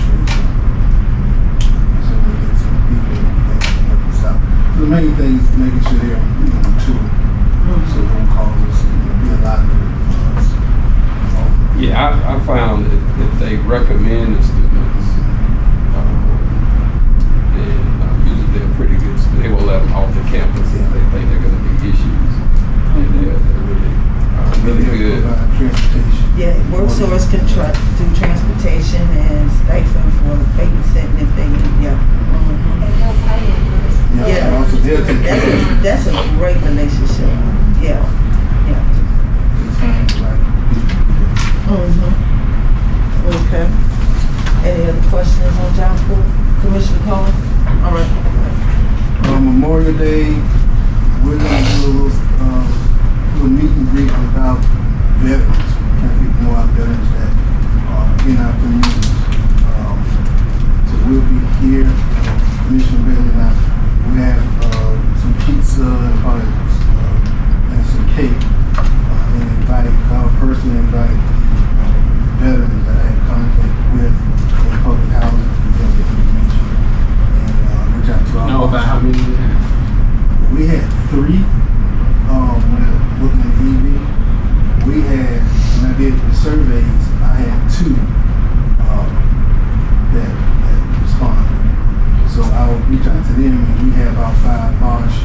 so we get some people that can help us out. So the main thing is making sure they're mature, so it won't cause us be a lot for us. yeah, I found that if they recommend the students, then usually they're pretty good. They will let them off the campus if they think they're going to be issues, and they're really good. Transportation. Yeah, WorkSource can do transportation and stipend for babysitting if they need, And they'll pay it. Yeah. And also they'll take care of That's a great relationship. Yeah. Okay. Any other questions on job corps? Commissioner Cohen? All right. Memorial Day, we're going to do a meet and greet with our veterans. Let people know our veterans that are in our community. So we'll be here, Commissioner Bailey and I. We have some pizza and probably and some cake. And I'll personally invite the veterans that I have contact with in public housing to get information and reach out to our Know about how many we have? days, I had 2 that responded. So I will reach out to them, and we have about 5 Bosch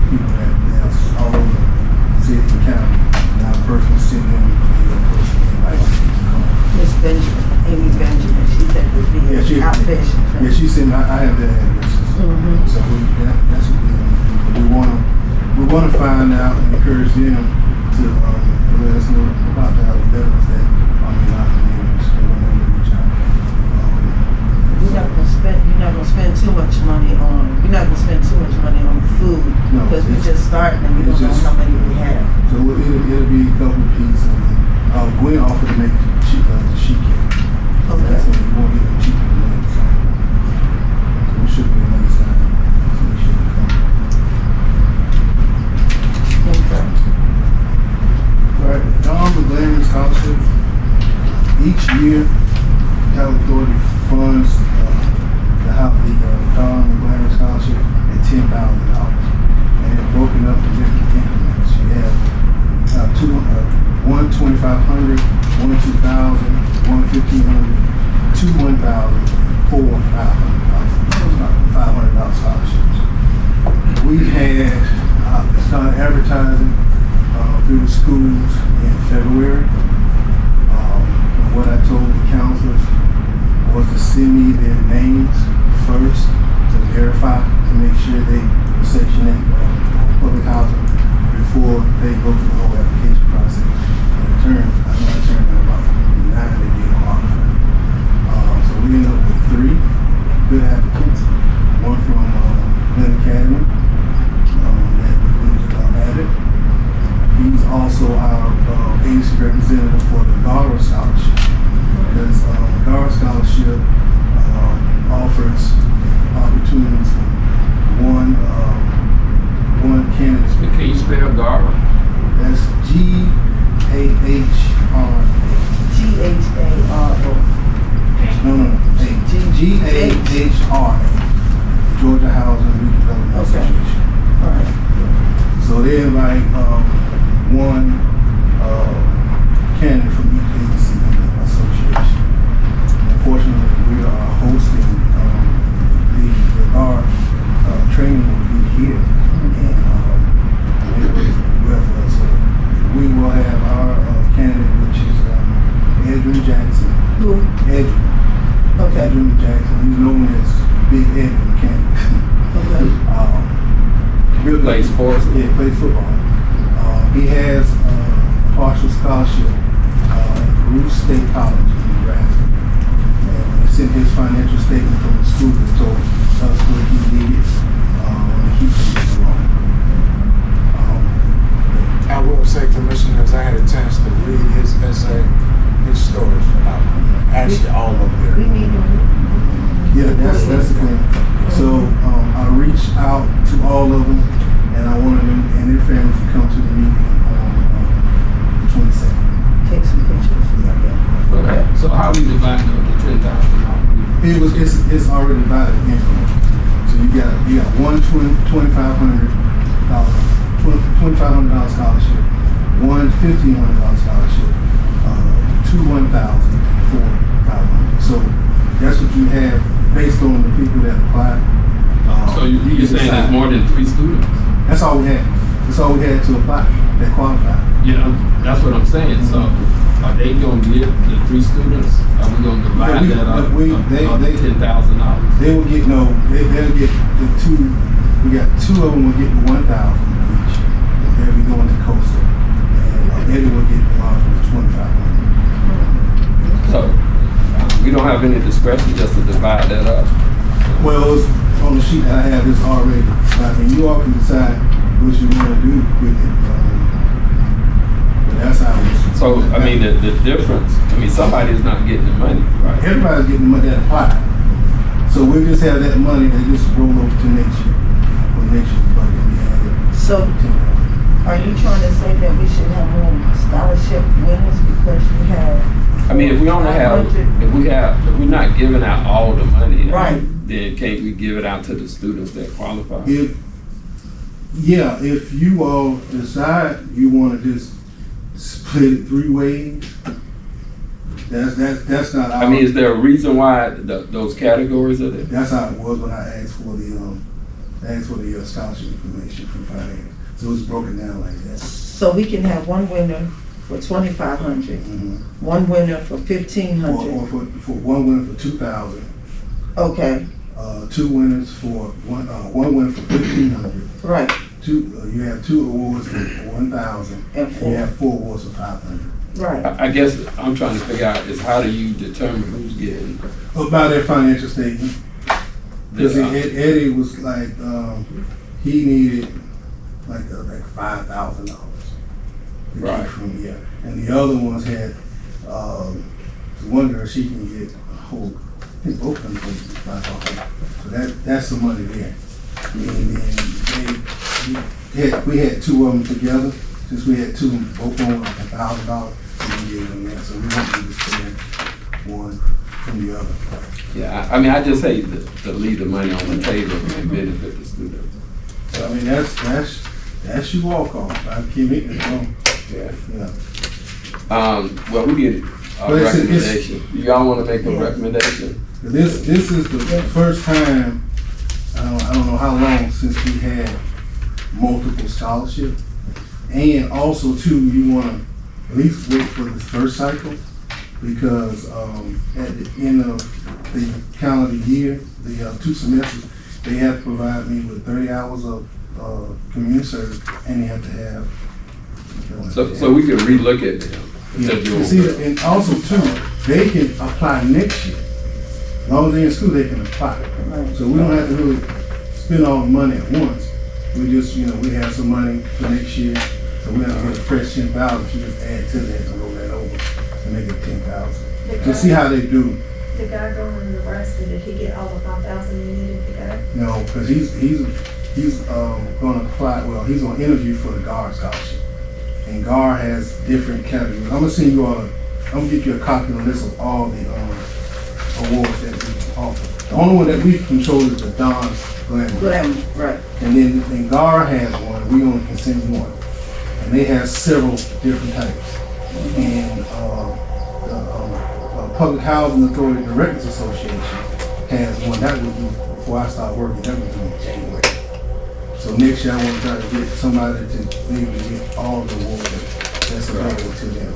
people that's all over city and county. And I personally send them a personal invite to come. Miss Benjamin, Amy Benjamin, she said would be Yeah, she- outpatient. Yeah, she sent, I have their addresses. Mhm. So that's what we wanna find out and encourage them to, let us know about the veterans that are in our communities. We want them to reach out. You're not gonna spend too much money on food, No, because we're it's- just starting and we it's don't know just- how many we have. So it'll be a couple of pieces. Gwen offered to make the sheet cake. So that's what we won't get the cheap to make. So we should be on the side. So we should come. Okay. All right, Don McGlaren Scholarship. Each year, Cal Authority funds the Don McGlaren Scholarship at $10,000, and it's broken up in different increments. You have one $2,500, one $2,000, one $1,500, two $1,000, four $500 scholarships. We had started advertising through the schools in February. And what I told the counselors was to send me their names first to verify, to make sure they were Section 8 public housing before they go through the whole application process. And I turned out about 9 that did qualify. So we ended up with 3 good applicants. One from Glenn Academy, that Abbott. He's also our agency representative for the GARA Scholarship, because the GARA Scholarship offers opportunities for one candidate. Can you spell Gara? That's G-A-H-R-A. G-H-A-R-O. No. G-A-H-R-A. Georgia Housing Redevelopment Okay. Association. All right. So they invite one candidate from each agency in the association. Unfortunately, we are hosting the GAR training will be here, and it was well for us. So we will have our candidate, which is Edwin Jackson. Who? Edwin Jackson. He's known as Big Edwin Candidate. Okay. Real Play good. sports? Yeah, plays football. He has a partial scholarship at Bruce State College in Nebraska. And he sent his financial statement from the school and told us what he needed to keep him along. I will say, Commissioners, I had a chance to read his essay. His story is phenomenal. Actually, all of We them. need to. Yeah, that's the thing. So I reached out to all of them, and I wanted them and their families to come to the meeting on the 22nd. Take some pictures. Okay. So how we dividing up the $10,000? It's already divided in. So you got one $2,500 scholarship, one $1,500 scholarship, two $1,000, four $500. So that's what you have based on the people that applied. So you're saying there's more than 3 students? That's all we had. That's all we had to apply that qualified. Yeah, that's what I'm saying. So are they gonna get the 3 students? Are we gonna divide that up? $10,000? They will get they'll get the 2. We got 2 of them will get the 1,000 each. They'll be going to Coastal, and Eddie will get the ones with 2,500. So we don't have any discretion just to divide that up? Well, it's on the sheet that I have, it's already, and you all can decide what you want to do with it. But that's how it's. So, I mean, the difference, somebody's not getting the money, right? Everybody's getting money that applied. So we'll just have that money that just roll over to next year. For next year's budget, we added. So, are you trying to say that we should have more scholarship winners because you have? If we only have, if we're not giving out all the money, Right. then can't we give it out to the students that qualify? If you all decide you want to just split it 3 ways. That's not our. I mean, is there a reason why those categories are there? That's how it was when I asked for the scholarship information from finance. So it's broken down like that. So we can have one winner for 2,500, one winner for 1,500. Or for one winner for 2,000. Okay, 2 winners for one winner for 1,500. right, You have 2 awards for 1,000. and You 4, have 4 awards for 500. right. I guess I'm trying to figure out is how do you determine who's getting About their financial statement. Because this? Eddie was like, he needed like $5,000. Right. From, yeah. And the other ones had, the one girl, she can get a whole, I think both of them can get $5,000. So that's the money there. And then we had 2 of them together. Since we had 2, both of them like $1,000, so we gave them that. So we won't be just spend one from the other. Yeah, I mean, I just hate to leave the money on the table and benefit the students. So, I mean, that's your walk off. I can't make it wrong. Yeah. Yeah. Well, we get a But it's- recommendation. Y'all want to make a recommendation? This is the first time, I don't know how long since we had multiple scholarships. And also too, you wanna at least wait for the first cycle because at the end of the calendar year, the 2 semesters, they have to provide me with 30 hours of community service and they have to have. So we could relook at them. Yeah. See, and also too, they can apply next year. As long as they're in school, they can apply. Right. So we don't have to really spend all the money at once. We just, we have some money for next year. So we have to get a fresh 10,000. You just add to that and roll that over and make it 10,000. To see how they do. The guy going to Nebraska, did he get all the 5,000 he needed to go? No, because he's going to apply. Well, he's going to interview for the GAR scholarship. And GAR has different categories. I'm gonna send you all. I'm gonna get you a copy of the list of all the awards that we offer. The only one that we control is the Don Glam. Right. And then GAR has one. We only can send one. And they have several different types. And the Public Housing Authority Directors Association has one. That would be before I start working. That would be in January. So next year I want to try to get somebody to be able to get all the awards that's available to them.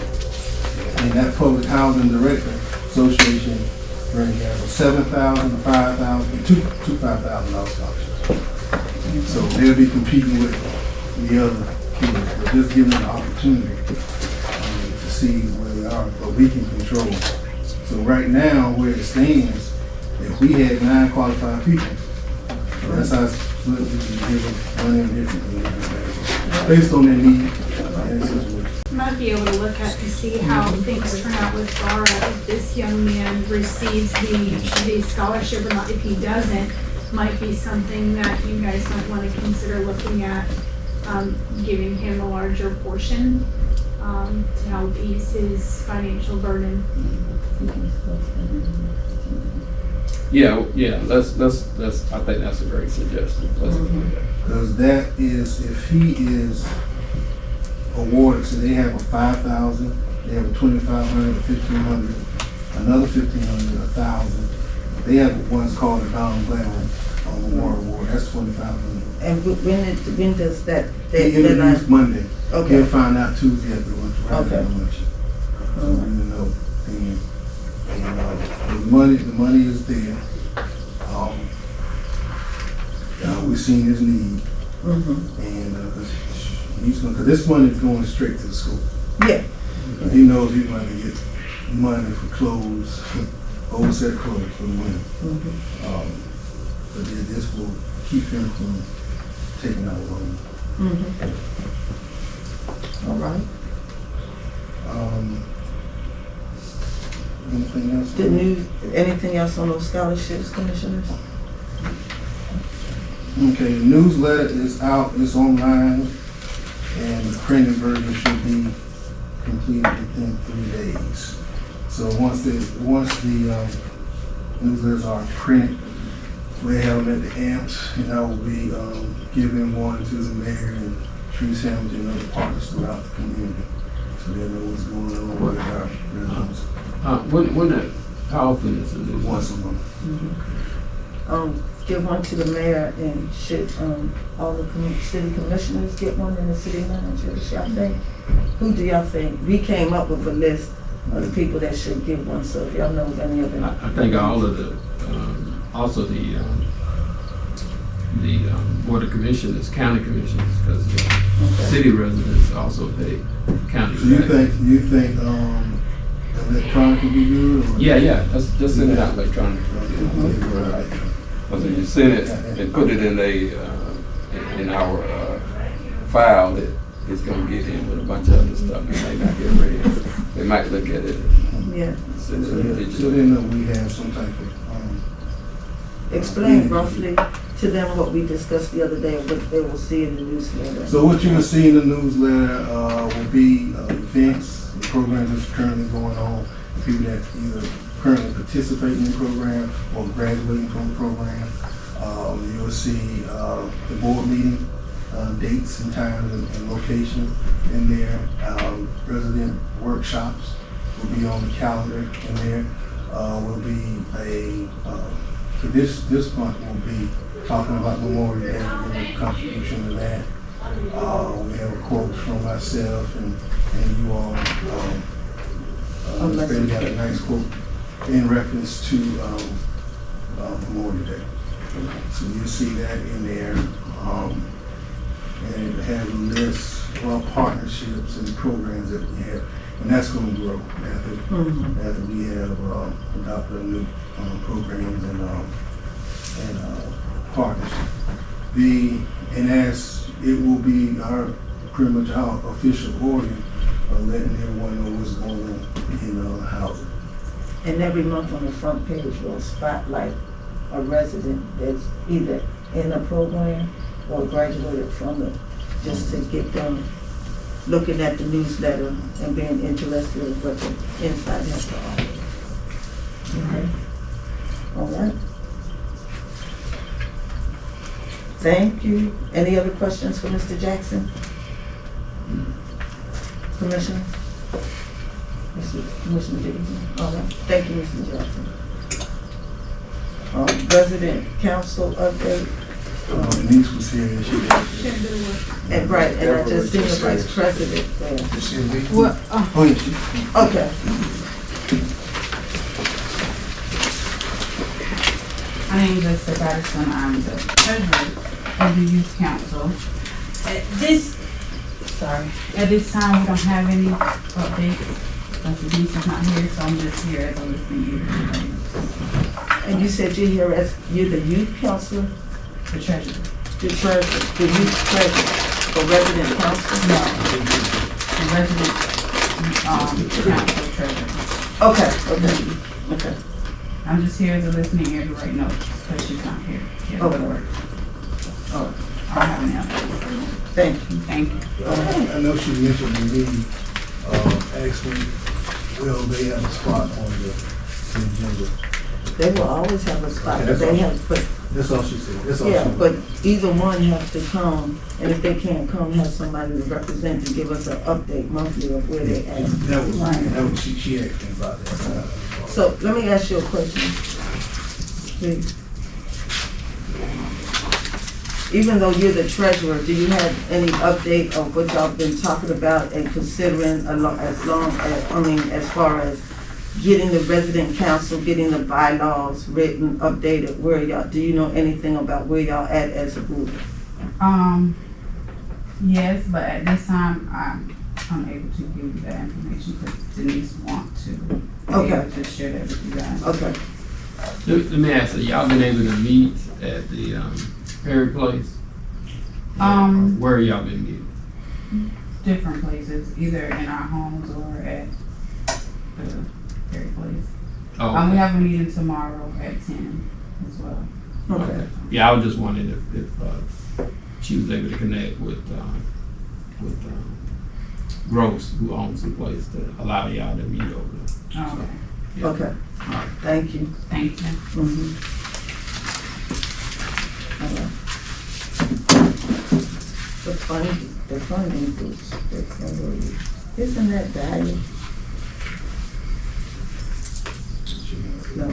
And that Public Housing Director Association brings have a $7,000, $5,000, and two $5,000 scholarships. So they'll be competing with the other kids, but just giving them the opportunity to see where they are, but we can control. So right now, where it stands, if we had 9 qualified people, so that's how we can give them money differently, based on their need and situation. Might be able to look at to see how things turn out with Gara. If this young man receives the scholarship or not, if he doesn't, might be something that you guys might want to consider looking at, giving him a larger portion to help ease his financial burden. Yeah. Let's. I think that's a great suggestion. Let's do that. Because that is, if he is awarded, so they have a 5,000, they have a 2,500, a 1,500, another 1,500, 1,000. They have one's called the Don Glam Award. That's 2,500. And when does that They introduced Monday. Okay. They'll find out Tuesday after lunch. Right Okay. after lunch. So we will know. And the money is there. We've seen his need, and because this money is going straight to the school. Yeah. He knows he's going to get money for clothes, old set of clothes for the winter. But this will keep him from taking out a loan. All right. Anything else? Anything else on those scholarships, commissioners? Okay, the newsletter is out, it's online, and the printed version should be completed within 3 days. So once the newsletters are printed, we have them at the AMPS, and I will be giving one to the mayor and Tree Sandwich and other partners throughout the community. so they know what's going on with our residents How often is it? once a month. Give one to the mayor, and should, all the city commissioners get one, and the city manager, y'all think? Who do y'all think? We came up with a list of the people that should get one, so if y'all know of any of them. I think all of the, also the board of commissioners, county commissioners, because city residents also pay county So you tax. think, electronic would be good? Or? Yeah, just send it out electronically. Because if you send it and put it in our file, it's gonna get in with a bunch of other stuff. It may not get read. They might look at it. Yeah. Send it So digitally. they know we have some type of, Explain roughly to them what we discussed the other day, what they will see in the newsletter. So what you will see in the newsletter will be events, the programs that's currently going on, people that either currently participating in the program or graduating from the program. You will see the board meeting dates and times and locations in there. Resident workshops will be on the calendar in there. Will be so this month will be talking about Memorial Day and the contribution to that. We have a quote from myself and you all. They got a nice quote in reference to Memorial Day. So you'll see that in there. And it has a list of our partnerships and programs that we have. And that's going to grow after we have adopted new programs and partnerships. And as it will be pretty much our official order of letting everyone know what's going on in housing. And every month on the front page, we'll spotlight a resident that's either in a program or graduated from it, just to get them looking at the newsletter and being interested in what the inside has to offer. Okay. All right. Thank you. Any other questions for Mr. Jackson? Commissioner? Commissioner Dickinson? All right. Thank you, Mr. Jackson. Resident council update. Denise was here and she was And right, and I just seen the vice president there. You see me? What, Oh, yeah, she. Okay. my name is Esther Patterson. I'm the treasurer of the youth council. At this time, we don't have any updates. Because Denise is not here, so I'm just here as a listening ear. And you said you're here as, you're the youth counselor? The treasurer. The treasurer, the youth treasurer for resident council? No. The resident, council treasurer. Okay. Okay. I'm just here as a listening ear to write notes, because she's not here. She has to Okay. work. Oh, I don't have any updates. Thank you. Thank you. I know she mentioned to me, actually, will they have a spot on the agenda? They will always have a spot, but they have, but, That's all she said. That's all she yeah, said. but either one has to come, and if they can't come, have somebody to represent to give us an update monthly of where they at. That was, she asked me about that. So let me ask you a question, please. Even though you're the treasurer, do you have any update of what y'all been talking about and considering as far as getting the resident council, getting the bylaws written, updated, where y'all, do you know anything about where y'all at as a group? Yes, but at this time, I'm unable to give you that information because Denise wants to be able to share that with you guys. Okay. Let me ask you, y'all been able to meet at the Perry Place? Where y'all been meeting? Different places, either in our homes or at the Perry Place. Oh, We okay. have a meeting tomorrow at 10 as well. Okay. Yeah, I was just wondering if she was able to connect with Gross, who owns the place, to allow y'all to meet over there. Oh, okay. Yeah. Okay. All right. Thank you. Thank you. Mhm. All right. The funding groups, Isn't that Dahlia? No.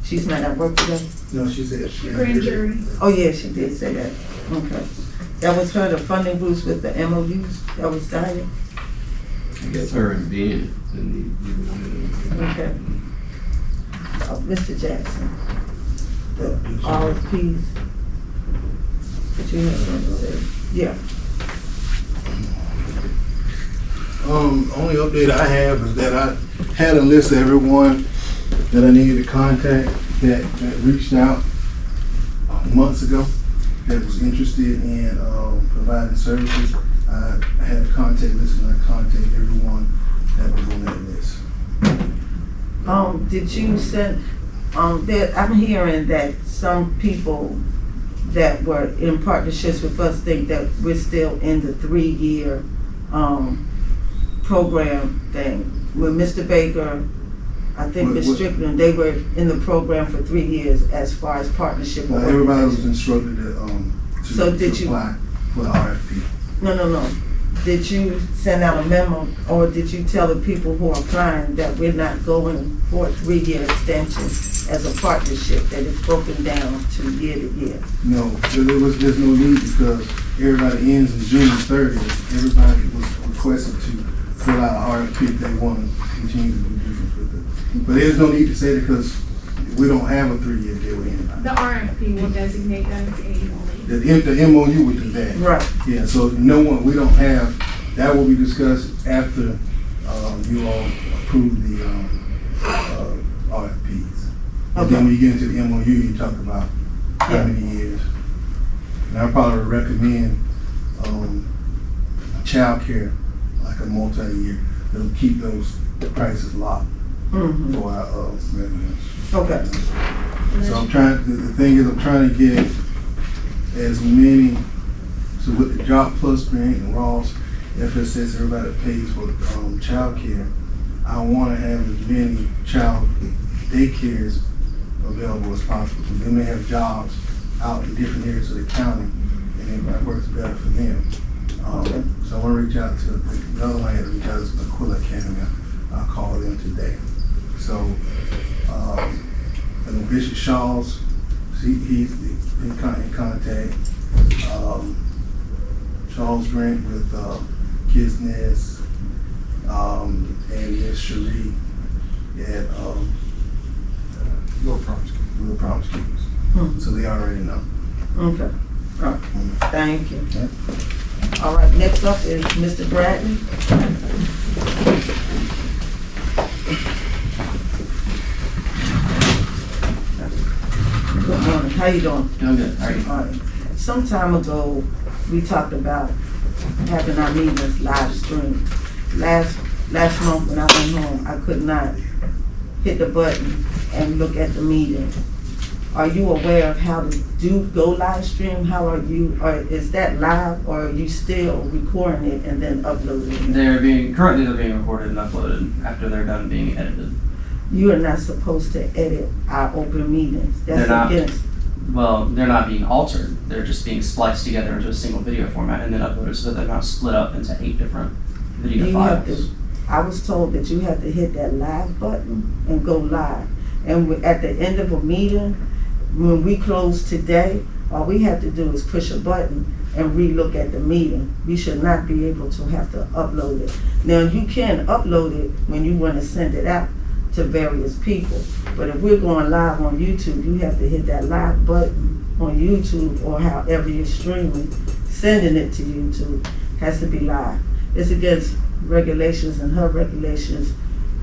She's not at work today? No, she said she. Grand jury. Oh, yeah, she did say that. Okay. That was her, the funding groups with the MOUs? That was Dahlia? I guess her and Ben. Okay. Mr. Jackson, the RFPs. What you have to say? Yeah. Only update I have is that I had a list of everyone that I needed to contact that reached out months ago that was interested in providing services. I had a contact list and I contacted everyone that was on that list. Did you send, that, I'm hearing that some people that were in partnerships with us think that we're still in the 3-year, program thing. With Mr. Baker, I think Ms. Strickland, they were in the program for 3 years as far as partnership. Everybody was instructed So to did you- apply for the RFP. No. Did you send out a memo, or did you tell the people who are applying that we're not going for a 3-year extension as a partnership, that it's broken down to year to year? No, there's no need because everybody ends in June 30th. Everybody was requested to fill out an RFP if they want to continue to do business with it. But there's no need to say that because we don't have a 3-year deal with anybody. The RFP will designate that it's annually. The MOU would do that. Right. Yeah, so no one, we don't have, that will be discussed after you all approve the RFPs. And then when you get into the MOU, you talk about how many years. And I probably would recommend childcare, like a multi-year, that'll keep those prices locked for our residents. Okay. So I'm trying, the thing is, I'm trying to get as many, so with the Job Plus grant and Ross, FSS, everybody that pays for childcare, I want to have as many child daycares available as possible. So they may have jobs out in different areas of the county, and it works better for them. So I want to reach out to, the other one I had to reach out to Aquila Academy. I'll call them today. So, and then Bishop Shaw's, he's in contact. Charles Grant with Kids Nest, and Miss Cherie at Little Promise Keepers. So they already know. Okay. All right. Thank you. All right, next up is Mr. Bradley. Good morning. How you doing? Doing good. How are you? All right. Some time ago, we talked about having our meetings live streamed. Last month when I went home, I could not hit the button and look at the meeting. Are you aware of how to go live stream? How are you, or is that live, or are you still recording it and then uploading it? They're being recorded and uploaded after they're done being edited. You are not supposed to edit our open meetings. That's against. Well, they're not being altered. They're just being spliced together into a single video format and then uploaded so that they're not split up into 8 different video files. I was told that you have to hit that live button and go live. And at the end of a meeting, when we close today, all we have to do is push a button and re-look at the meeting. We should not be able to have to upload it. Now, you can upload it when you want to send it out to various people. But if we're going live on YouTube, you have to hit that live button on YouTube, or however you're streaming, sending it to YouTube, has to be live. It's against regulations and her regulations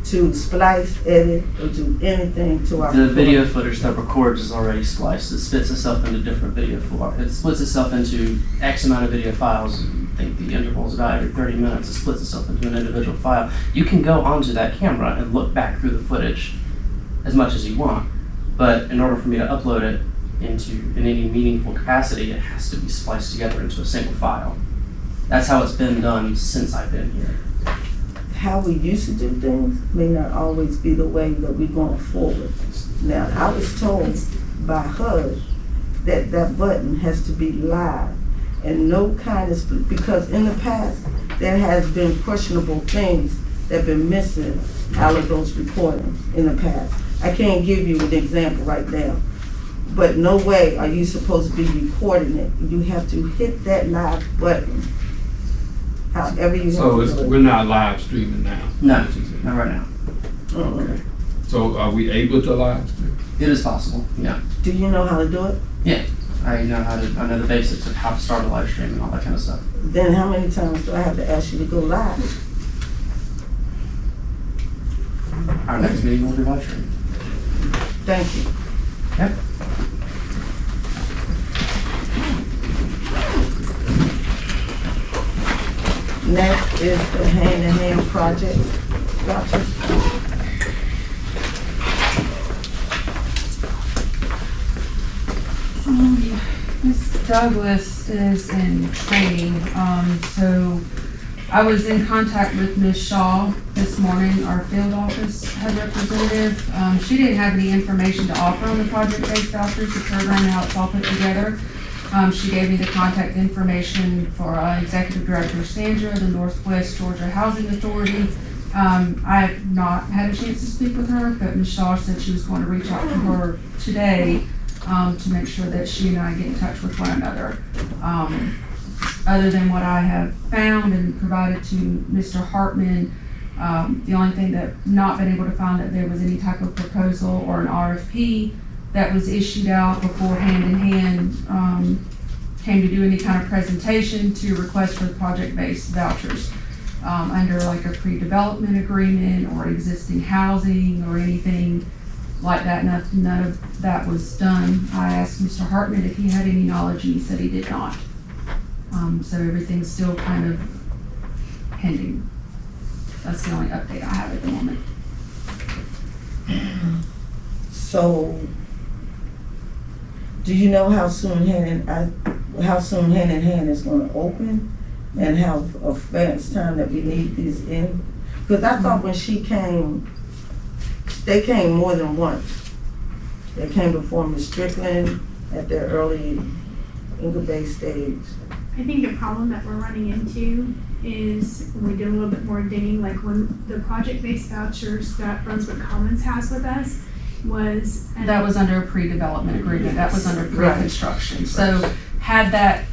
to splice, edit, or do anything to our. The video footage that records is already spliced. It splits itself into different video files. It splits itself into X amount of video files. I think the interval is about every 30 minutes. It splits itself into an individual file. You can go onto that camera and look back through the footage as much as you want, but in order for me to upload it in any meaningful capacity, it has to be spliced together into a single file. That's how it's been done since I've been here. How we used to do things may not always be the way that we're going forward. Now, I was told by her that that button has to be live, and no kind of, because in the past, there has been questionable things that have been missing out of those recordings in the past. I can't give you an example right now, but no way are you supposed to be recording it. You have to hit that live button, however you So have to do we're it. not live streaming now? No, not right now. Uh-uh. So are we able to live stream? It is possible, yeah. Do you know how to do it? I know the basics of how to start a live stream and all that kind of stuff. Then how many times do I have to ask you to go live? Our next meeting will be live streamed. Thank you. Yep. Next is the hand-in-hand project voucher. Ms. Douglas is in training, so I was in contact with Ms. Shaw this morning, our field office head representative. She didn't have any information to offer on the project-based vouchers, the program, and how it's all put together. She gave me the contact information for Executive Director Sandra, the Northwest Georgia Housing Authority. I have not had a chance to speak with her, but Ms. Shaw said she was going to reach out to her today to make sure that she and I get in touch with one another. Other than what I have found and provided to Mr. Hartman, the only thing that not been able to find that there was any type of proposal or an RFP that was issued out before Hand in Hand came to do any kind of presentation to request for the project-based vouchers under like a pre-development agreement or existing housing or anything like that. None of that was done. I asked Mr. Hartman if he had any knowledge, and he said he did not. So everything's still kind of pending. That's the only update I have at the moment. So, do you know how soon Hand in Hand is gonna open? And how advanced time that we need these in? Because I thought when she came, they came more than once. They came before Ms. Strickland at their early incubate stage. I think the problem that we're running into is when we do a little bit more digging, like when the project-based vouchers that Brunswick Commons has with us was. That was under a pre-development agreement, that was under pre-construction. So had that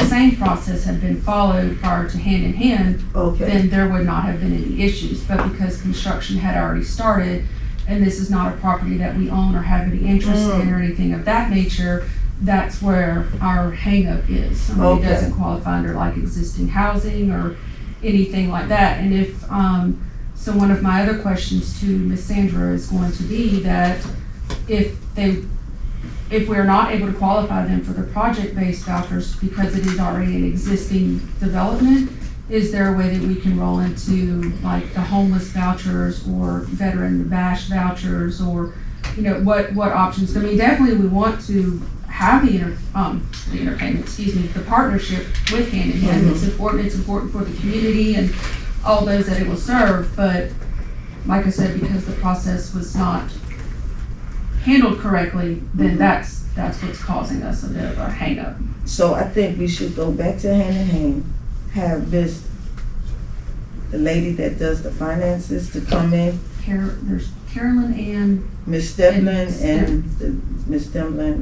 same process had been followed prior to Hand in Hand, Okay, then there would not have been any issues. But because construction had already started, and this is not a property that we own or have any interest in or anything of that nature, that's where our hangup is. I mean, Okay. it doesn't qualify under like existing housing or anything like that. And if, so one of my other questions to Ms. Sandra is going to be that if we're not able to qualify them for the project-based vouchers because it is already an existing development, is there a way that we can roll into like the homeless vouchers or veteran bash vouchers, or, you know, what options? I mean, definitely we want to have the entertainment, the partnership with Hand in Hand. It's important for the community and all those that it will serve, but like I said, because the process was not handled correctly, then that's what's causing us a bit of a hang up. so I think we should go back to Hand in Hand, have the lady that does the finances to come in, There's Carolyn and Ms. Stemlin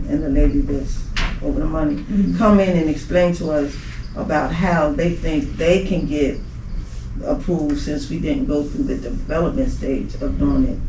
and the lady that's over the money, come in and explain to us about how they think they can get approved since we didn't go through the development stage of doing it,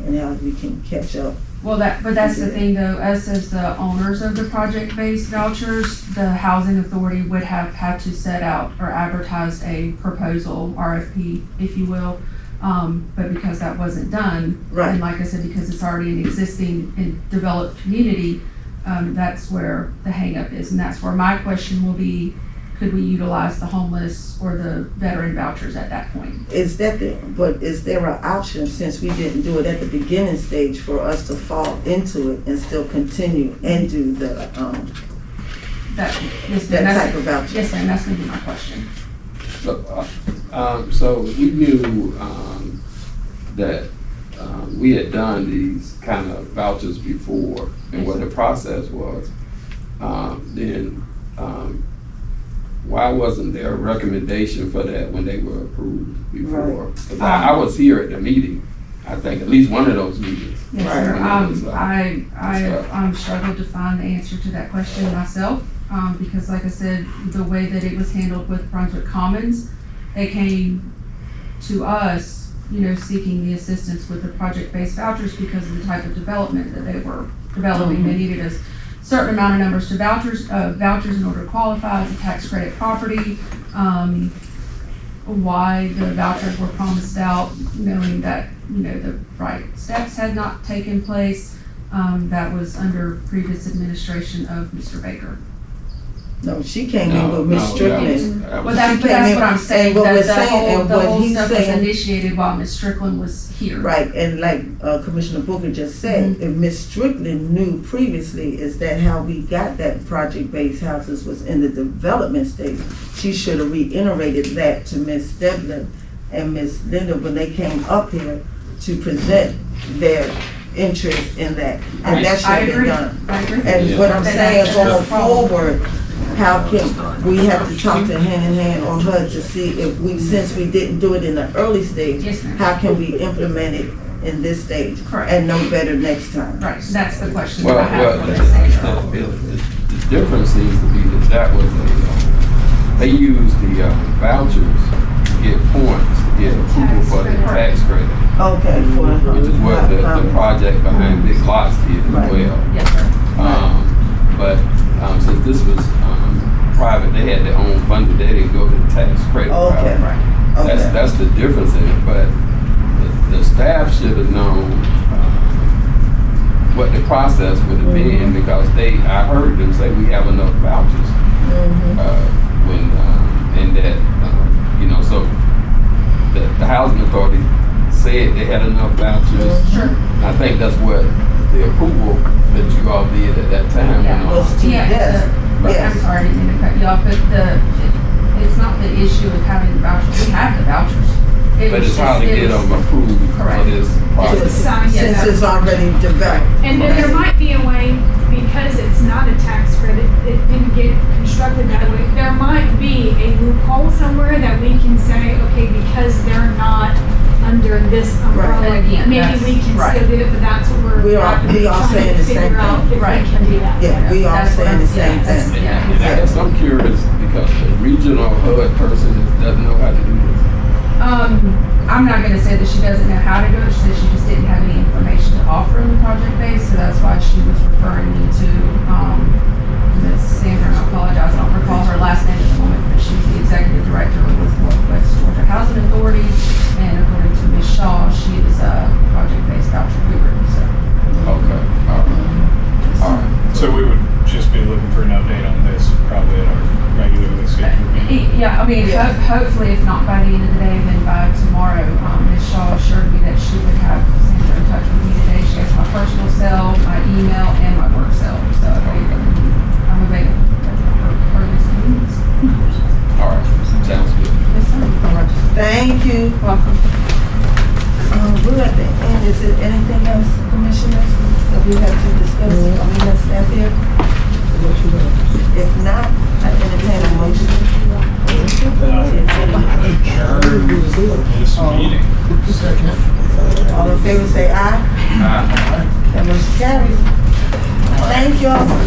and how we can catch up. Well, but that's the thing though, us as the owners of the project-based vouchers, the housing authority would have had to set out or advertise a proposal, RFP, if you will. But because that wasn't done, Right. and like I said, because it's already an existing and developed community, that's where the hangup is. And that's where my question will be, could we utilize the homeless or the veteran vouchers at that point? Is there an option, since we didn't do it at the beginning stage, for us to fall into it and still continue and do the, Yes, that ma'am, type of voucher? yes, ma'am, that's gonna be my question. So we knew that we had done these kind of vouchers before and what the process was. Then why wasn't there a recommendation for that when they were approved before? Right. 'Cause I was here at the meeting, I think, at least one of those meetings. Yes, Right. sir. When it was, I struggled to find the answer to that question myself, because like I said, the way that it was handled with Brunswick Commons, they came to us, seeking the assistance with the project-based vouchers because of the type of development that they were developing. They needed a certain amount of numbers to vouchers in order to qualify as a tax credit property. Why the vouchers were promised out, knowing that, the right steps had not taken place. That was under previous administration of Mr. Baker. No, she came in with Ms. No, Strickland. that was- Well, that's came in what I'm saying, and what we're that the saying and whole what he's stuff was saying- initiated while Ms. Strickland was here. Right, and like Commissioner Booker just said, if Ms. Strickland knew previously, is that how we got that project-based houses was in the development stage. She should have reiterated that to Ms. Devlin and Ms. Linda when they came up here to present their interest in that. And that should I have been agree. done. I agree. And what I'm That saying, that's going the problem. forward, how can, we have to talk to hand in hand on her to see if we, since we didn't do it in the early stage, Yes, ma'am. how can we implement it in this stage? Correct. And know better next time. Right, that's the question Well, that I have. well, for Ms. Sandra. the difference seems to be that was they used the vouchers to get points, to get approval for the tax credit, Okay, which is what the project behind Big Lots did as Right. well. Yes, sir. But since this was private, they had their own funding, they didn't go to the tax credit Okay, route. okay. That's the difference in it, but the staff should have known what the process would have been, because I heard them say we have enough vouchers. When, and that, so the housing authority said they had enough vouchers. Sure. I think that's what the approval that you all did at that time went on. Was to, yes, I'm yes. sorry, I didn't mean to cut you off, but it's not the issue of having the vouchers. We have the vouchers. But it's how to get them approved for Correct. this It's project. assigned to Since them. it's already developed. And then there might be a way, because it's not a tax credit, it didn't get constructed that way. There might be a loophole somewhere that we can say, okay, because they're not under this umbrella, And again, maybe that's- we can right. still do it, but that's what we're We all trying to saying the same figure out thing. if Right. we can do that. Yeah, we all That's what saying the I'm- same yes. thing. Yeah. And I guess I'm curious, because the regional HUD person doesn't know how to do this. I'm not gonna say that she doesn't know how to do it, she said she just didn't have any information to offer in the project base, so that's why she was referring me to, Ms. Sandra, and I apologize, I don't recall her last name at the moment, but she's the executive director with Northwest Georgia Housing Authority, and according to Ms. Shaw, she is a project-based voucher guru, so. Okay, all right. So we would just be looking for an update on this probably at our regularly scheduled meeting. Yeah, I mean, Yeah. hopefully, if not by the end of the day, then by tomorrow. Ms. Shaw assured me that she would have Sandra in touch with me today. She has my personal cell, my email, and my work cell, so I'm available for this meetings. All right, sounds good. Yes, sir. Thank you. Welcome. We're at the end. Is there anything else, commissioners, that we have to discuss? Are we gonna step here? If not, I entertain a motion. Adjourn this meeting. All in favor say aye. That motion carries. Thank you all.